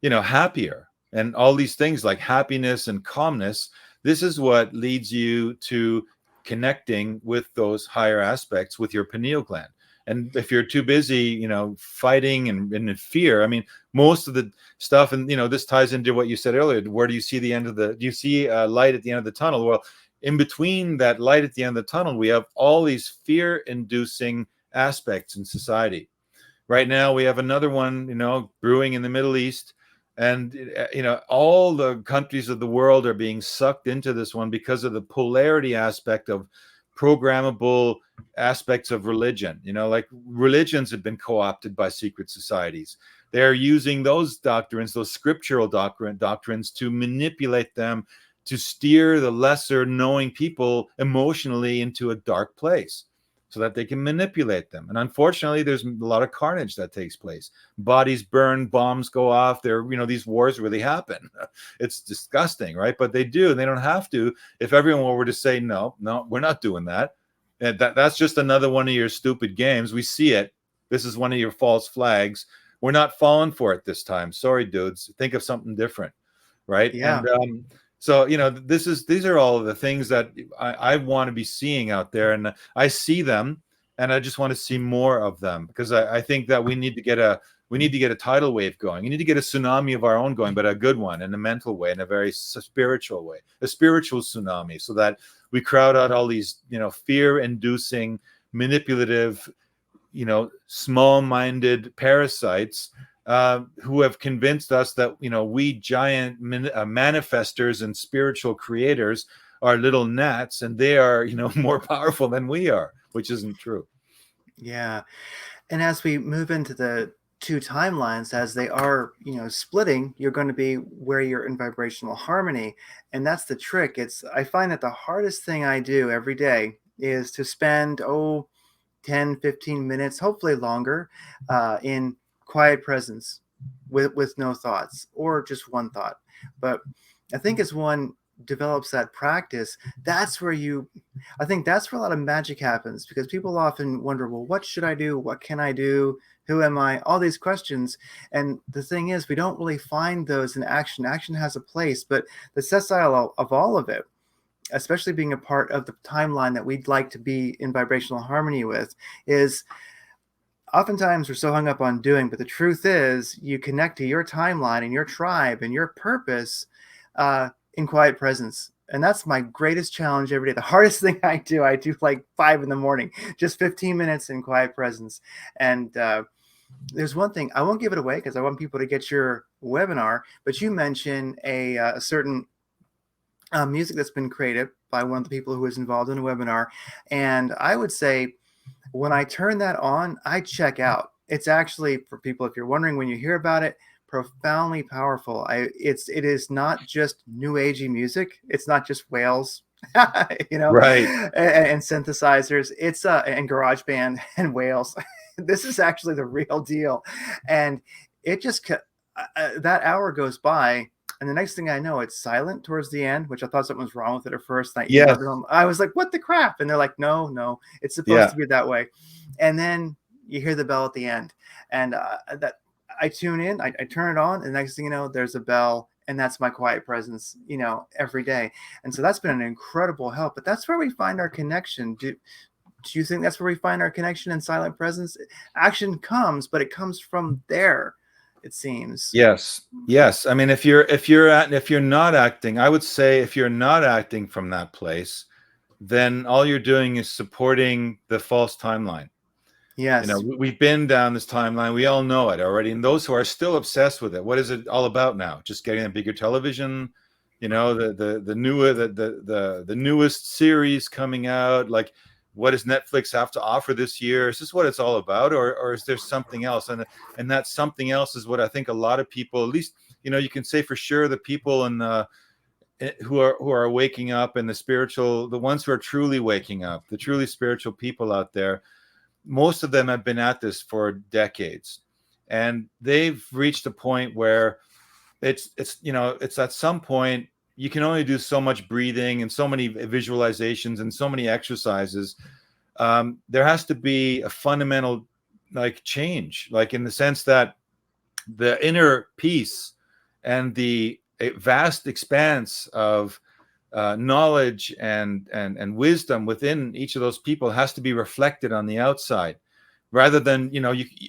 happier, and all these things like happiness and calmness. This is what leads you to connecting with those higher aspects with your pineal gland. And if you're too busy, fighting and in fear, I mean, most of the stuff, and this ties into what you said earlier. Where do you see the end of do you see a light at the end of the tunnel? Well, in between that light at the end of the tunnel, we have all these fear-inducing aspects in society. Right now, we have another one, brewing in the Middle East, and all the countries of the world are being sucked into this one because of the polarity aspect of programmable aspects of religion. Like, religions have been co-opted by secret societies. They're using those doctrines, those scriptural doctrines, to manipulate them, to steer the lesser knowing people emotionally into a dark place, so that they can manipulate them. And unfortunately, there's a lot of carnage that takes place. Bodies burn, bombs go off. These wars really happen. It's disgusting, right? But they do, and they don't have to. If everyone were to say, no, no, we're not doing that. And that's just another one of your stupid games. We see it. This is one of your false flags. We're not falling for it this time. Sorry, dudes. Think of something different, right? Yeah. And so, these are all of the things that I want to be seeing out there, and I see them, and I just want to see more of them, because I think that we need to get a tidal wave going. You need to get a tsunami of our own going, but a good one, in a mental way, in a very spiritual way, a spiritual tsunami, so that we crowd out all these, fear-inducing, manipulative, small-minded parasites who have convinced us that, we giant manifestors and spiritual creators are little gnats, and they are, more powerful than we are, which isn't true. Yeah. And as we move into the two timelines, as they are, splitting, you're going to be where you're in vibrational harmony. And that's the trick. I find that the hardest thing I do every day is to spend, 10, 15 minutes, hopefully longer, in quiet presence with no thoughts or just one thought. But I think as one develops that practice, that's where I think that's where a lot of magic happens, because people often wonder, well, what should I do? What can I do? Who am I? All these questions. And the thing is, we don't really find those in action. Action has a place, but the sessile of all of it, especially being a part of the timeline that we'd like to be in vibrational harmony with, is oftentimes we're so hung up on doing, but the truth is you connect to your timeline and your tribe and your purpose in quiet presence. And that's my greatest challenge every day. The hardest thing I do like 5 in the morning, just 15 minutes in quiet presence. And there's one thing, I won't give it away because I want people to get your webinar, but you mentioned a certain music that's been created by one of the people who was involved in a webinar. And I would say when I turn that on, I check out. It's actually, for people, if you're wondering when you hear about it, profoundly powerful. It is not just new agey music. It's not just whales, Right. and synthesizers. It's and garage band and whales. This is actually the real deal. And it just that hour goes by, and the next thing I know, it's silent towards the end, which I thought something was wrong with it at first. And I Yes. emailed them. I was like, what the crap? And they're like, no, it's supposed to be that way. And then you hear the bell at the end. And that I tune in, I turn it on, and the next thing you know, there's a bell. And that's my quiet presence, every day. And so that's been an incredible help. But that's where we find our connection. Do you think that's where we find our connection in silent presence? Action comes, but it comes from there, it seems. Yes. I mean, if you're not acting, I would say if you're not acting from that place, then all you're doing is supporting the false timeline. Yes. We've been down this timeline. We all know it already. And those who are still obsessed with it, what is it all about now? Just getting a bigger television, the newest series coming out. Like, what does Netflix have to offer this year? Is this what it's all about, or is there something else? And that something else is what I think a lot of people, at least, you can say for sure, the people in the who are waking up, and the ones who are truly waking up, the truly spiritual people out there, most of them have been at this for decades, and they've reached a point where it's at some point you can only do so much breathing and so many visualizations and so many exercises. There has to be a fundamental change, in the sense that the inner peace and the vast expanse of knowledge and wisdom within each of those people has to be reflected on the outside, rather than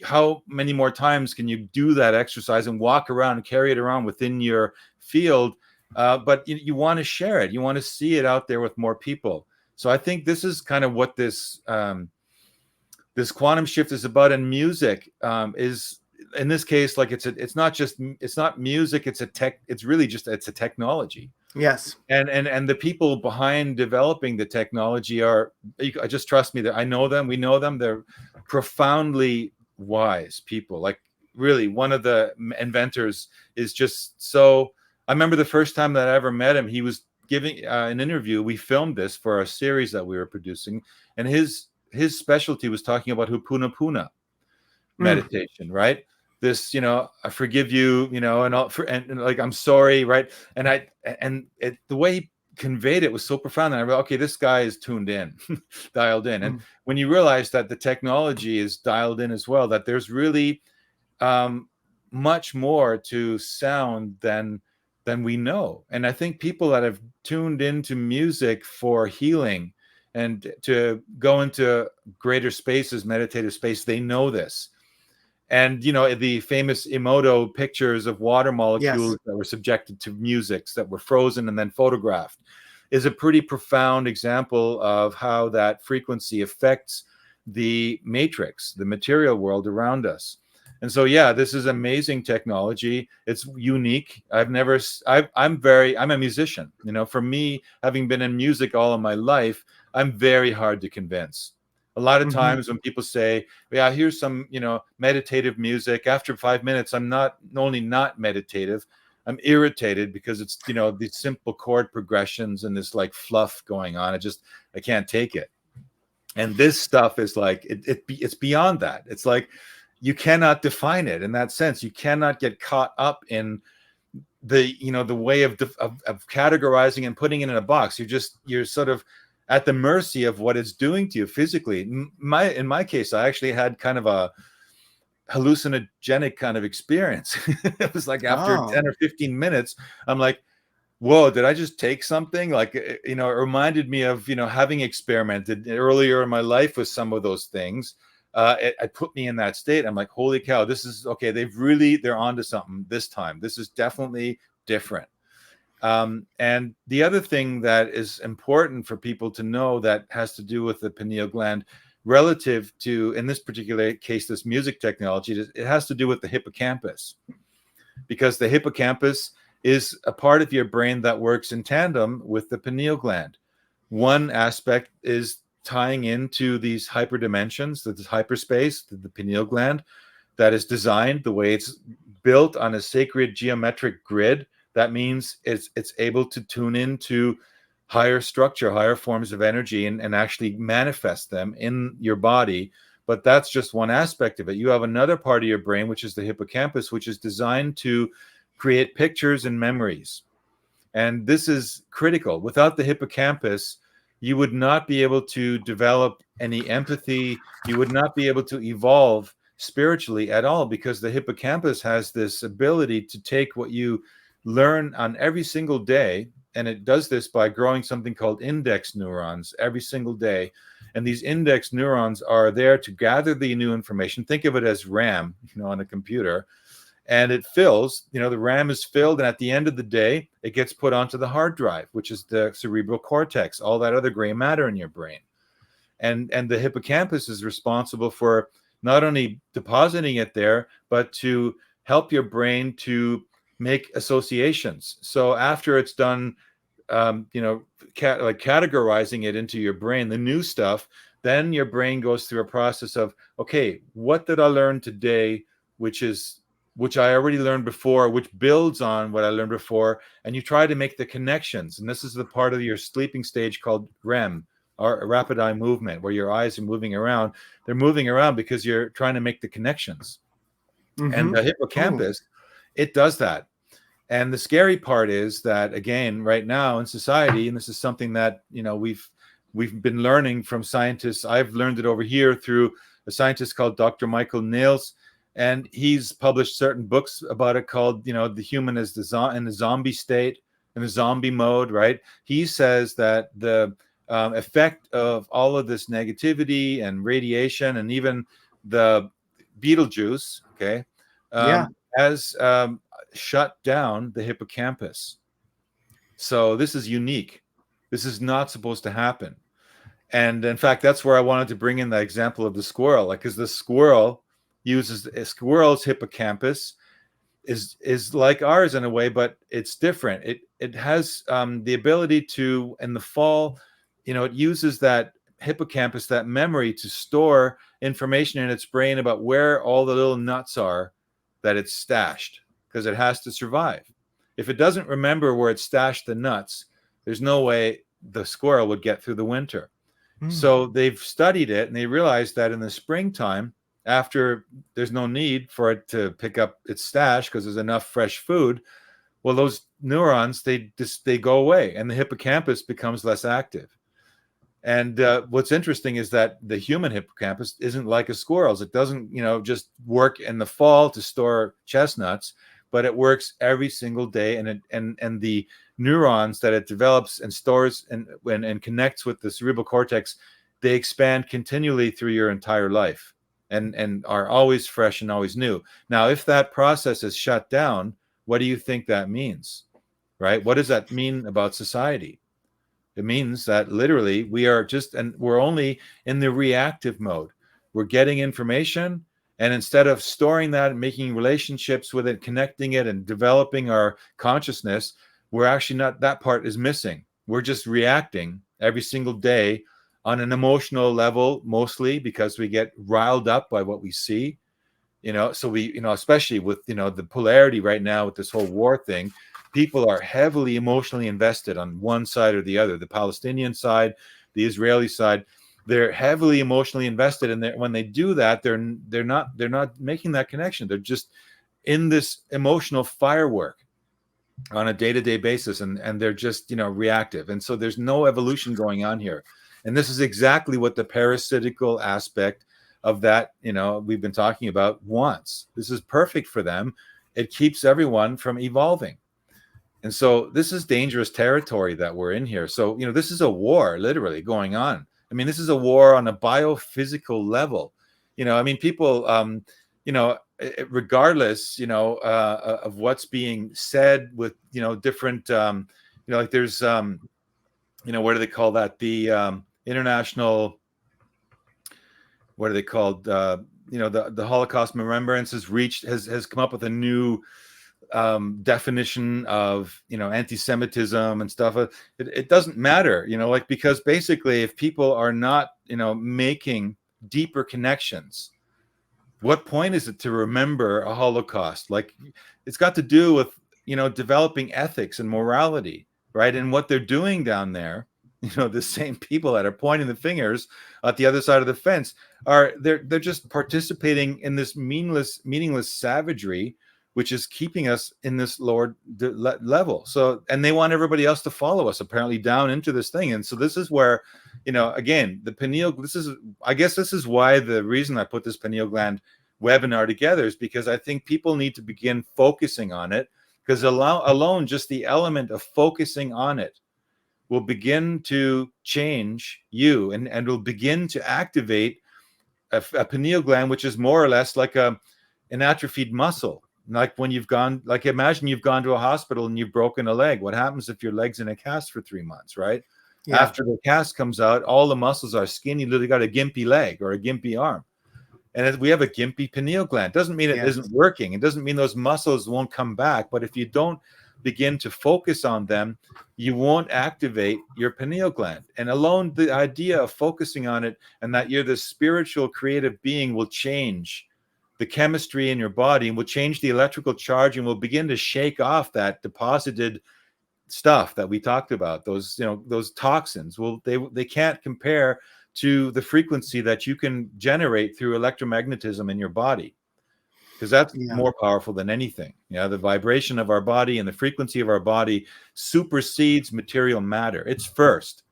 how many more times can you do that exercise and walk around and carry it around within your field, but you want to share it, you want to see it out there with more people. So I think this is kind of what this quantum shift is about. And music is, in this case, it's not music, it's a technology. Yes. And the people behind developing the technology just trust me, that I know them, we know them. They're profoundly wise people. Really, one of the inventors is just so. I remember the first time that I ever met him, he was giving an interview. We filmed this for a series that we were producing, and his specialty was talking about Ho'oponopono meditation, right? This, I forgive you, and I'm sorry, right? And the way he conveyed it was so profound that I realized, okay, this guy is tuned in, dialed in. And when you realize that the technology is dialed in as well, that there's really much more to sound than we know. And I think people that have tuned into music for healing and to go into greater spaces, meditative space. They know this. And, the famous Emoto pictures of water molecules Yes. that were subjected to musics that were frozen and then photographed is a pretty profound example of how that frequency affects the matrix, the material world around us. And so, yeah, this is amazing technology. It's unique. I'm a musician. For me, having been in music all of my life, I'm very hard to convince. A lot of Hmm. times when people say, yeah, here's some, meditative music, after 5 minutes, I'm not only not meditative, I'm irritated because it's, these simple chord progressions and this like fluff going on. I can't take it. And this stuff is like, it's beyond that. It's like, you cannot define it in that sense. You cannot get caught up in the way of categorizing and putting it in a box. You're sort of at the mercy of what it's doing to you physically. In my case, I actually had kind of a hallucinogenic kind of experience. It was like after Oh. 10 or 15 minutes, I'm like, whoa, did I just take something? Like, it reminded me of, having experimented earlier in my life with some of those things. It put me in that state. I'm like, holy cow, this is okay. They're onto something this time. This is definitely different. And the other thing that is important for people to know that has to do with the pineal gland relative to, in this particular case, this music technology, it has to do with the hippocampus, because the hippocampus is a part of your brain that works in tandem with the pineal gland. One aspect is tying into these hyperdimensions, this hyperspace, the pineal gland, that is designed the way it's built on a sacred geometric grid. That means it's able to tune into higher structure, higher forms of energy, and actually manifest them in your body. But that's just one aspect of it. You have another part of your brain, which is the hippocampus, which is designed to create pictures and memories. And this is critical. Without the hippocampus, you would not be able to develop any empathy. You would not be able to evolve spiritually at all, because the hippocampus has this ability to take what you learn on every single day. And it does this by growing something called index neurons every single day. And these index neurons are there to gather the new information. Think of it as RAM, on a computer. And it fills, the RAM is filled. And at the end of the day, it gets put onto the hard drive, which is the cerebral cortex, all that other gray matter in your brain. And the hippocampus is responsible for not only depositing it there, but to help your brain to make associations. So after it's done, categorizing it into your brain, the new stuff, then your brain goes through a process of, okay, what did I learn today, which I already learned before, which builds on what I learned before, and you try to make the connections. And this is the part of your sleeping stage called REM, or rapid eye movement, where your eyes are moving around. They're moving around because you're trying to make the connections. And Hmm. the Oh. hippocampus, it does that. And the scary part is that, again, right now in society, and this is something that we've been learning from scientists. I've learned it over here through a scientist called Dr. Michael Nails, and he's published certain books about it called, the human is in the zombie state, in the zombie mode, right? He says that the effect of all of this negativity and radiation, and even the Beetlejuice, okay, Yeah. has shut down the hippocampus. So this is unique. This is not supposed to happen. And in fact, that's where I wanted to bring in the example of the squirrel, like, because the squirrel uses a squirrel's hippocampus is like ours in a way, but it's different. It has the ability to, in the fall, it uses that hippocampus, that memory, to store information in its brain about where all the little nuts are that it's stashed, because it has to survive. If it doesn't remember where it stashed the nuts, there's no way the squirrel would get through the winter. Mm. So they've studied it, and they realized that in the springtime, after there's no need for it to pick up its stash because there's enough fresh food, well, those neurons, they go away, and the hippocampus becomes less active. And what's interesting is that the human hippocampus isn't like a squirrel's. It doesn't, just work in the fall to store chestnuts. but it works every single day. And the neurons that it develops and stores and connects with the cerebral cortex, they expand continually through your entire life, and are always fresh and always new. Now, if that process is shut down, what do you think that means? Right? What does that mean about society? It means that literally we're only in the reactive mode. We're getting information, and instead of storing that and making relationships with it, connecting it and developing our consciousness, we're actually not, that part is missing. We're just reacting every single day on an emotional level, mostly because we get riled up by what we see. So we, especially with, the polarity right now with this whole war thing, people are heavily emotionally invested on one side or the other. The Palestinian side, the Israeli side, they're heavily emotionally invested, and when they do that, they're not making that connection. They're just in this emotional firework on a day-to-day basis, and they're just reactive, and so there's no evolution going on here. And this is exactly what the parasitical aspect of that we've been talking about wants. This is perfect for them. It keeps everyone from evolving. And so this is dangerous territory that we're in here. So this is a war literally going on. I mean, this is a war on a biophysical level. I mean, people regardless of what's being said with different like there's what do they call that, the international, what are they called, the Holocaust Remembrance has come up with a new definition of anti-Semitism and stuff. It doesn't matter, like, because basically if people are not making deeper connections, what point is it to remember a Holocaust? Like, it's got to do with developing ethics and morality, right? And what they're doing down there, the same people that are pointing the fingers at the other side of the fence they're just participating in this meaningless savagery, which is keeping us in this lower level. So, and they want everybody else to follow us apparently down into this thing. And so this is where, again, the pineal, I guess this is why the reason I put this pineal gland webinar together is because I think people need to begin focusing on it, because alone just the element of focusing on it will begin to change you and will begin to activate a pineal gland, which is more or less like an atrophied muscle. Like when imagine you've gone to a hospital and you've broken a leg. What happens if your leg's in a cast for 3 months, right? Yeah. After the cast comes out, all the muscles are skinny. You literally got a gimpy leg or a gimpy arm. And we have a gimpy pineal gland. Doesn't mean it isn't working. It doesn't mean those muscles won't come back. But if you don't begin to focus on them, you won't activate your pineal gland. And alone the idea of focusing on it and that you're this spiritual creative being will change the chemistry in your body and will change the electrical charge and will begin to shake off that deposited stuff that we talked about. Those toxins they can't compare to the frequency that you can generate through electromagnetism in your body, because that's more powerful than anything. The vibration of our body and the frequency of our body supersedes material matter. It's first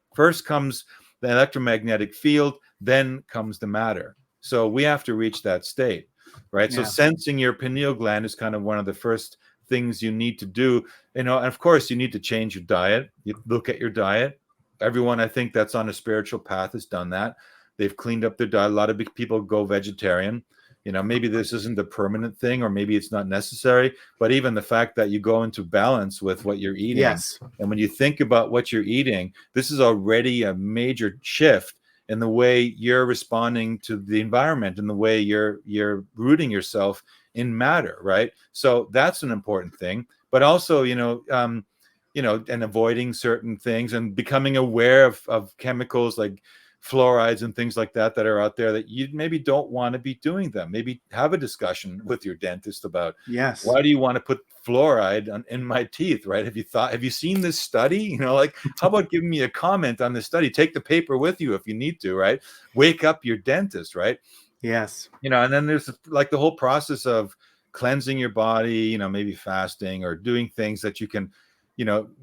comes the electromagnetic field, then comes the matter. So we have to reach that state, right? So sensing your pineal gland is kind of one of the first things you need to do. And of course you need to change your diet. You look at your diet. Everyone I think that's on a spiritual path has done that. They've cleaned up their diet. A lot of people go vegetarian. Maybe this isn't a permanent thing, or maybe it's not necessary, but even the fact that you go into balance with what you're eating. Yes. And when you think about what you're eating, this is already a major shift in the way you're responding to the environment and the way you're rooting yourself in matter, right? So that's an important thing. But also, and avoiding certain things and becoming aware of chemicals like fluorides and things like that are out there that you maybe don't want to be doing them. Maybe have a discussion with your dentist about, why do you want to put fluoride in my teeth, right? Have you seen this study? Like, how about giving me a comment on this study? Take the paper with you if you need to, right? Wake up your dentist, right? Yes. And then there's like the whole process of cleansing your body, maybe fasting or doing things that you can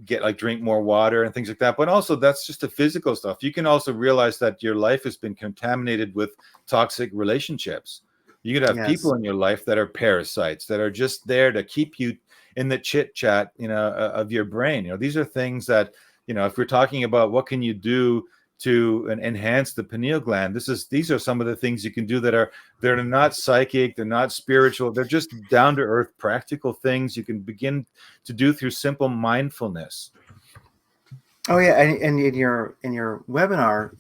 get, like drink more water and things like that. But also that's just the physical stuff. You can also realize that your life has been contaminated with toxic relationships. You could have people in your life that are parasites, that are just there to keep you in the chit chat, of your brain. These are things that, if we're talking about what can you do to enhance the pineal gland, these are some of the things you can do they're not psychic, they're not spiritual, they're just down to earth practical things you can begin to do through simple mindfulness. Oh yeah, and in your webinar,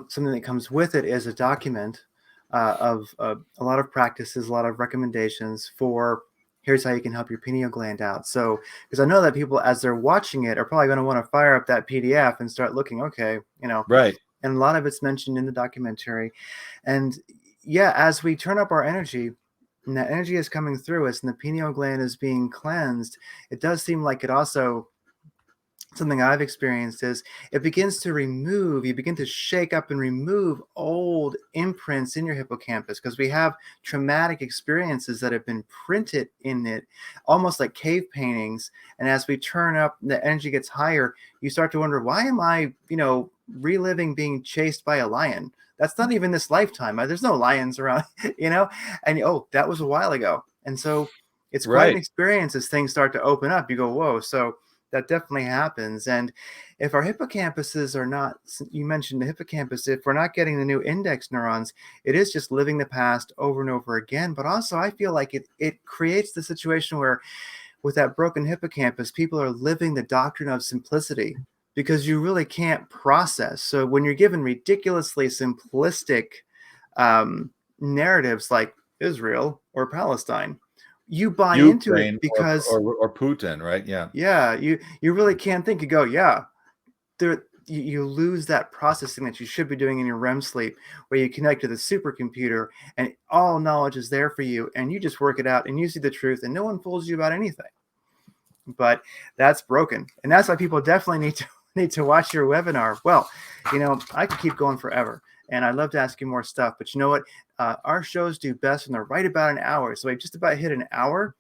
something that comes with it is a document of a lot of practices, a lot of recommendations for here's how you can help your pineal gland out. So because I know that people as they're watching it are probably going to want to fire up that PDF and start looking. Okay, Right. and a lot of it's mentioned in the documentary, and yeah, as we turn up our energy. And that energy is coming through us, and the pineal gland is being cleansed. It does seem like it also something I've experienced is it begins to remove, you begin to shake up and remove old imprints in your hippocampus because we have traumatic experiences that have been printed in it, almost like cave paintings. And as we turn up, the energy gets higher, you start to wonder, why am I, reliving being chased by a lion? That's not even this lifetime. There's no lions around, and oh, that was a while ago. And so it's quite an Right. experience as things start to open up. You go, whoa. So that definitely happens. And if our hippocampuses are not, you mentioned the hippocampus, if we're not getting the new index neurons, it is just living the past over and over again. But also, I feel like it creates the situation where with that broken hippocampus, people are living the doctrine of simplicity because you really can't process. So when you're given ridiculously simplistic narratives like Israel or Palestine, you buy into it Ukraine because or Putin, right? Yeah. yeah, you really can't think. You go, yeah, there you lose that processing that you should be doing in your REM sleep, where you connect to the supercomputer and all knowledge is there for you, and you just work it out and you see the truth, and no one fools you about anything. But that's broken, and that's why people definitely need to watch your webinar. Well, I could keep going forever, and I'd love to ask you more stuff, but you know what? Our shows do best when they're right about an hour, so I just about hit an hour.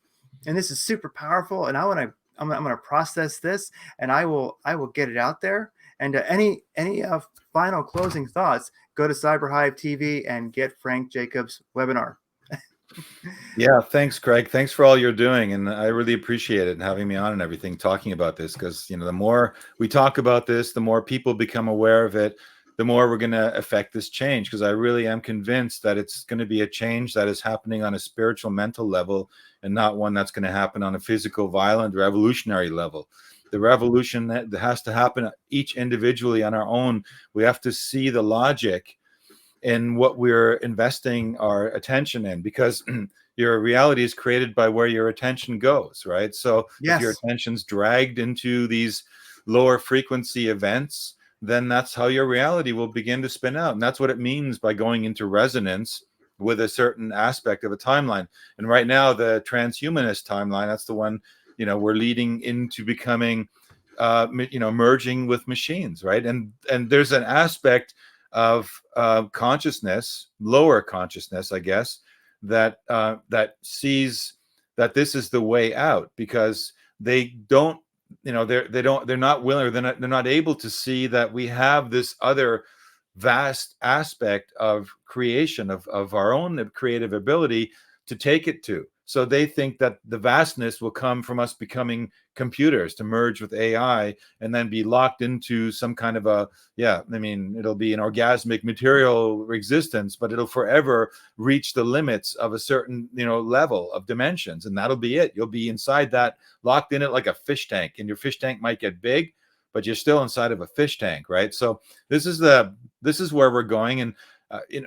And this is super powerful, and I'm going to process this, and I will get it out there. And any final closing thoughts, go to CyberHive TV and get Frank Jacobs' webinar. Yeah, thanks, Craig. Thanks for all you're doing, and I really appreciate it and having me on and everything, talking about this, because the more we talk about this, the more people become aware of it, the more we're going to affect this change. Because I really am convinced that it's going to be a change that is happening on a spiritual, mental level, and not one that's going to happen on a physical, violent, revolutionary level. The revolution that has to happen each individually on our own. We have to see the logic in what we're investing our attention in, because your reality is created by where your attention goes, right? So if your Yes. attention's dragged into these lower frequency events, then that's how your reality will begin to spin out. And that's what it means by going into resonance with a certain aspect of a timeline. And right now, the transhumanist timeline, that's the one, we're leading into becoming, merging with machines, right? And there's an aspect of consciousness, lower consciousness, I guess, that sees that this is the way out, because they don't, they're not willing, or they're not able to see that we have this other vast aspect of creation, of our own creative ability to take it to. So they think that the vastness will come from us becoming computers, to merge with AI and then be locked into some kind of it'll be an orgasmic material existence, but it'll forever reach the limits of a certain, level of dimensions. And that'll be it. You'll be inside that, locked in it like a fish tank, and your fish tank might get big, but you're still inside of a fish tank, right? So this is where we're going. And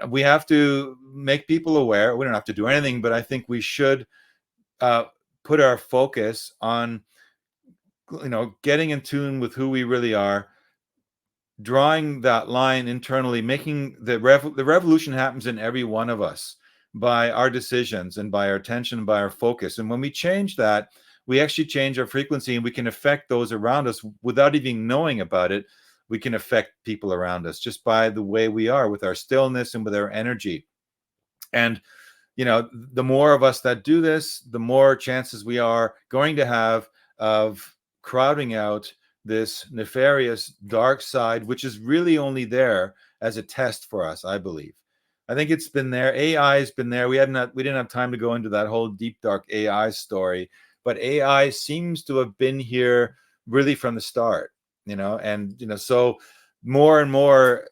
we have to make people aware. We don't have to do anything, but I think we should put our focus on, getting in tune with who we really are, drawing that line internally, making the revolution happens in every one of us by our decisions and by our attention and by our focus. And when we change that, we actually change our frequency, and we can affect those around us without even knowing about it. We can affect people around us just by the way we are, with our stillness and with our energy. And the more of us that do this, the more chances we are going to have of crowding out this nefarious dark side, which is really only there as a test for us, I believe. I think it's been there. AI has been there. We didn't have time to go into that whole deep dark AI story, but AI seems to have been here really from the start, and so more and more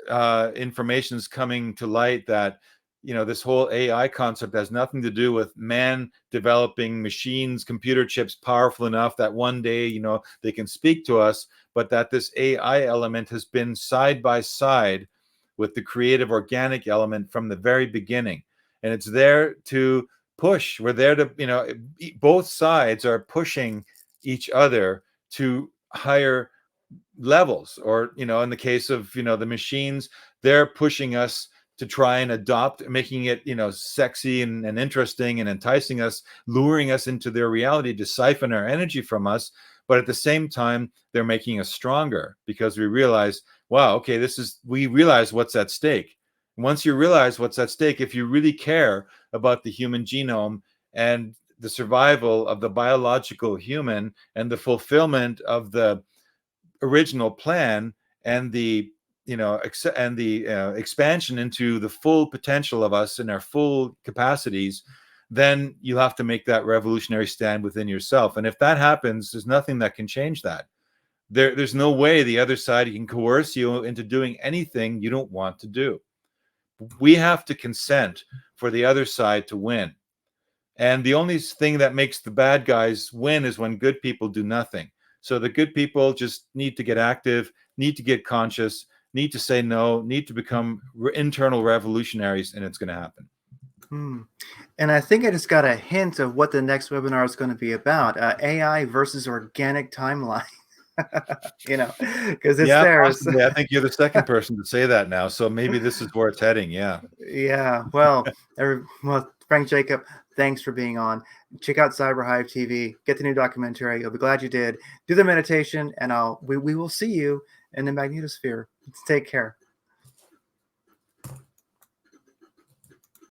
information is coming to light that this whole AI concept has nothing to do with man developing machines, computer chips powerful enough that one day they can speak to us, but that this AI element has been side by side with the creative organic element from the very beginning, and it's there to push. We're there to both sides are pushing each other to higher levels, or in the case of the machines, they're pushing us to try and adopt, making it sexy and interesting and enticing us, luring us into their reality to siphon our energy from us. But at the same time, they're making us stronger, because we realize, wow, okay, we realize what's at stake. Once you realize what's at stake, if you really care about the human genome and the survival of the biological human and the fulfillment of the original plan, and the expansion into the full potential of us and our full capacities, then you have to make that revolutionary stand within yourself. And if that happens, there's nothing that can change that. There's no way the other side can coerce you into doing anything you don't want to do. We have to consent for the other side to win. And the only thing that makes the bad guys win is when good people do nothing. So the good people just need to get active, need to get conscious, need to say no, need to become internal revolutionaries, and it's going to happen. And I think I just got a hint of what the next webinar is going to be about: AI versus organic timeline. Because it's there. Possibly. I think you're the second person to say that now, so maybe this is where it's heading. Yeah. Well, Frank Jacob, thanks for being on. Check out CyberHive TV. Get the new documentary. You'll be glad you did. Do the meditation, and we will see you in the magnetosphere. Take care.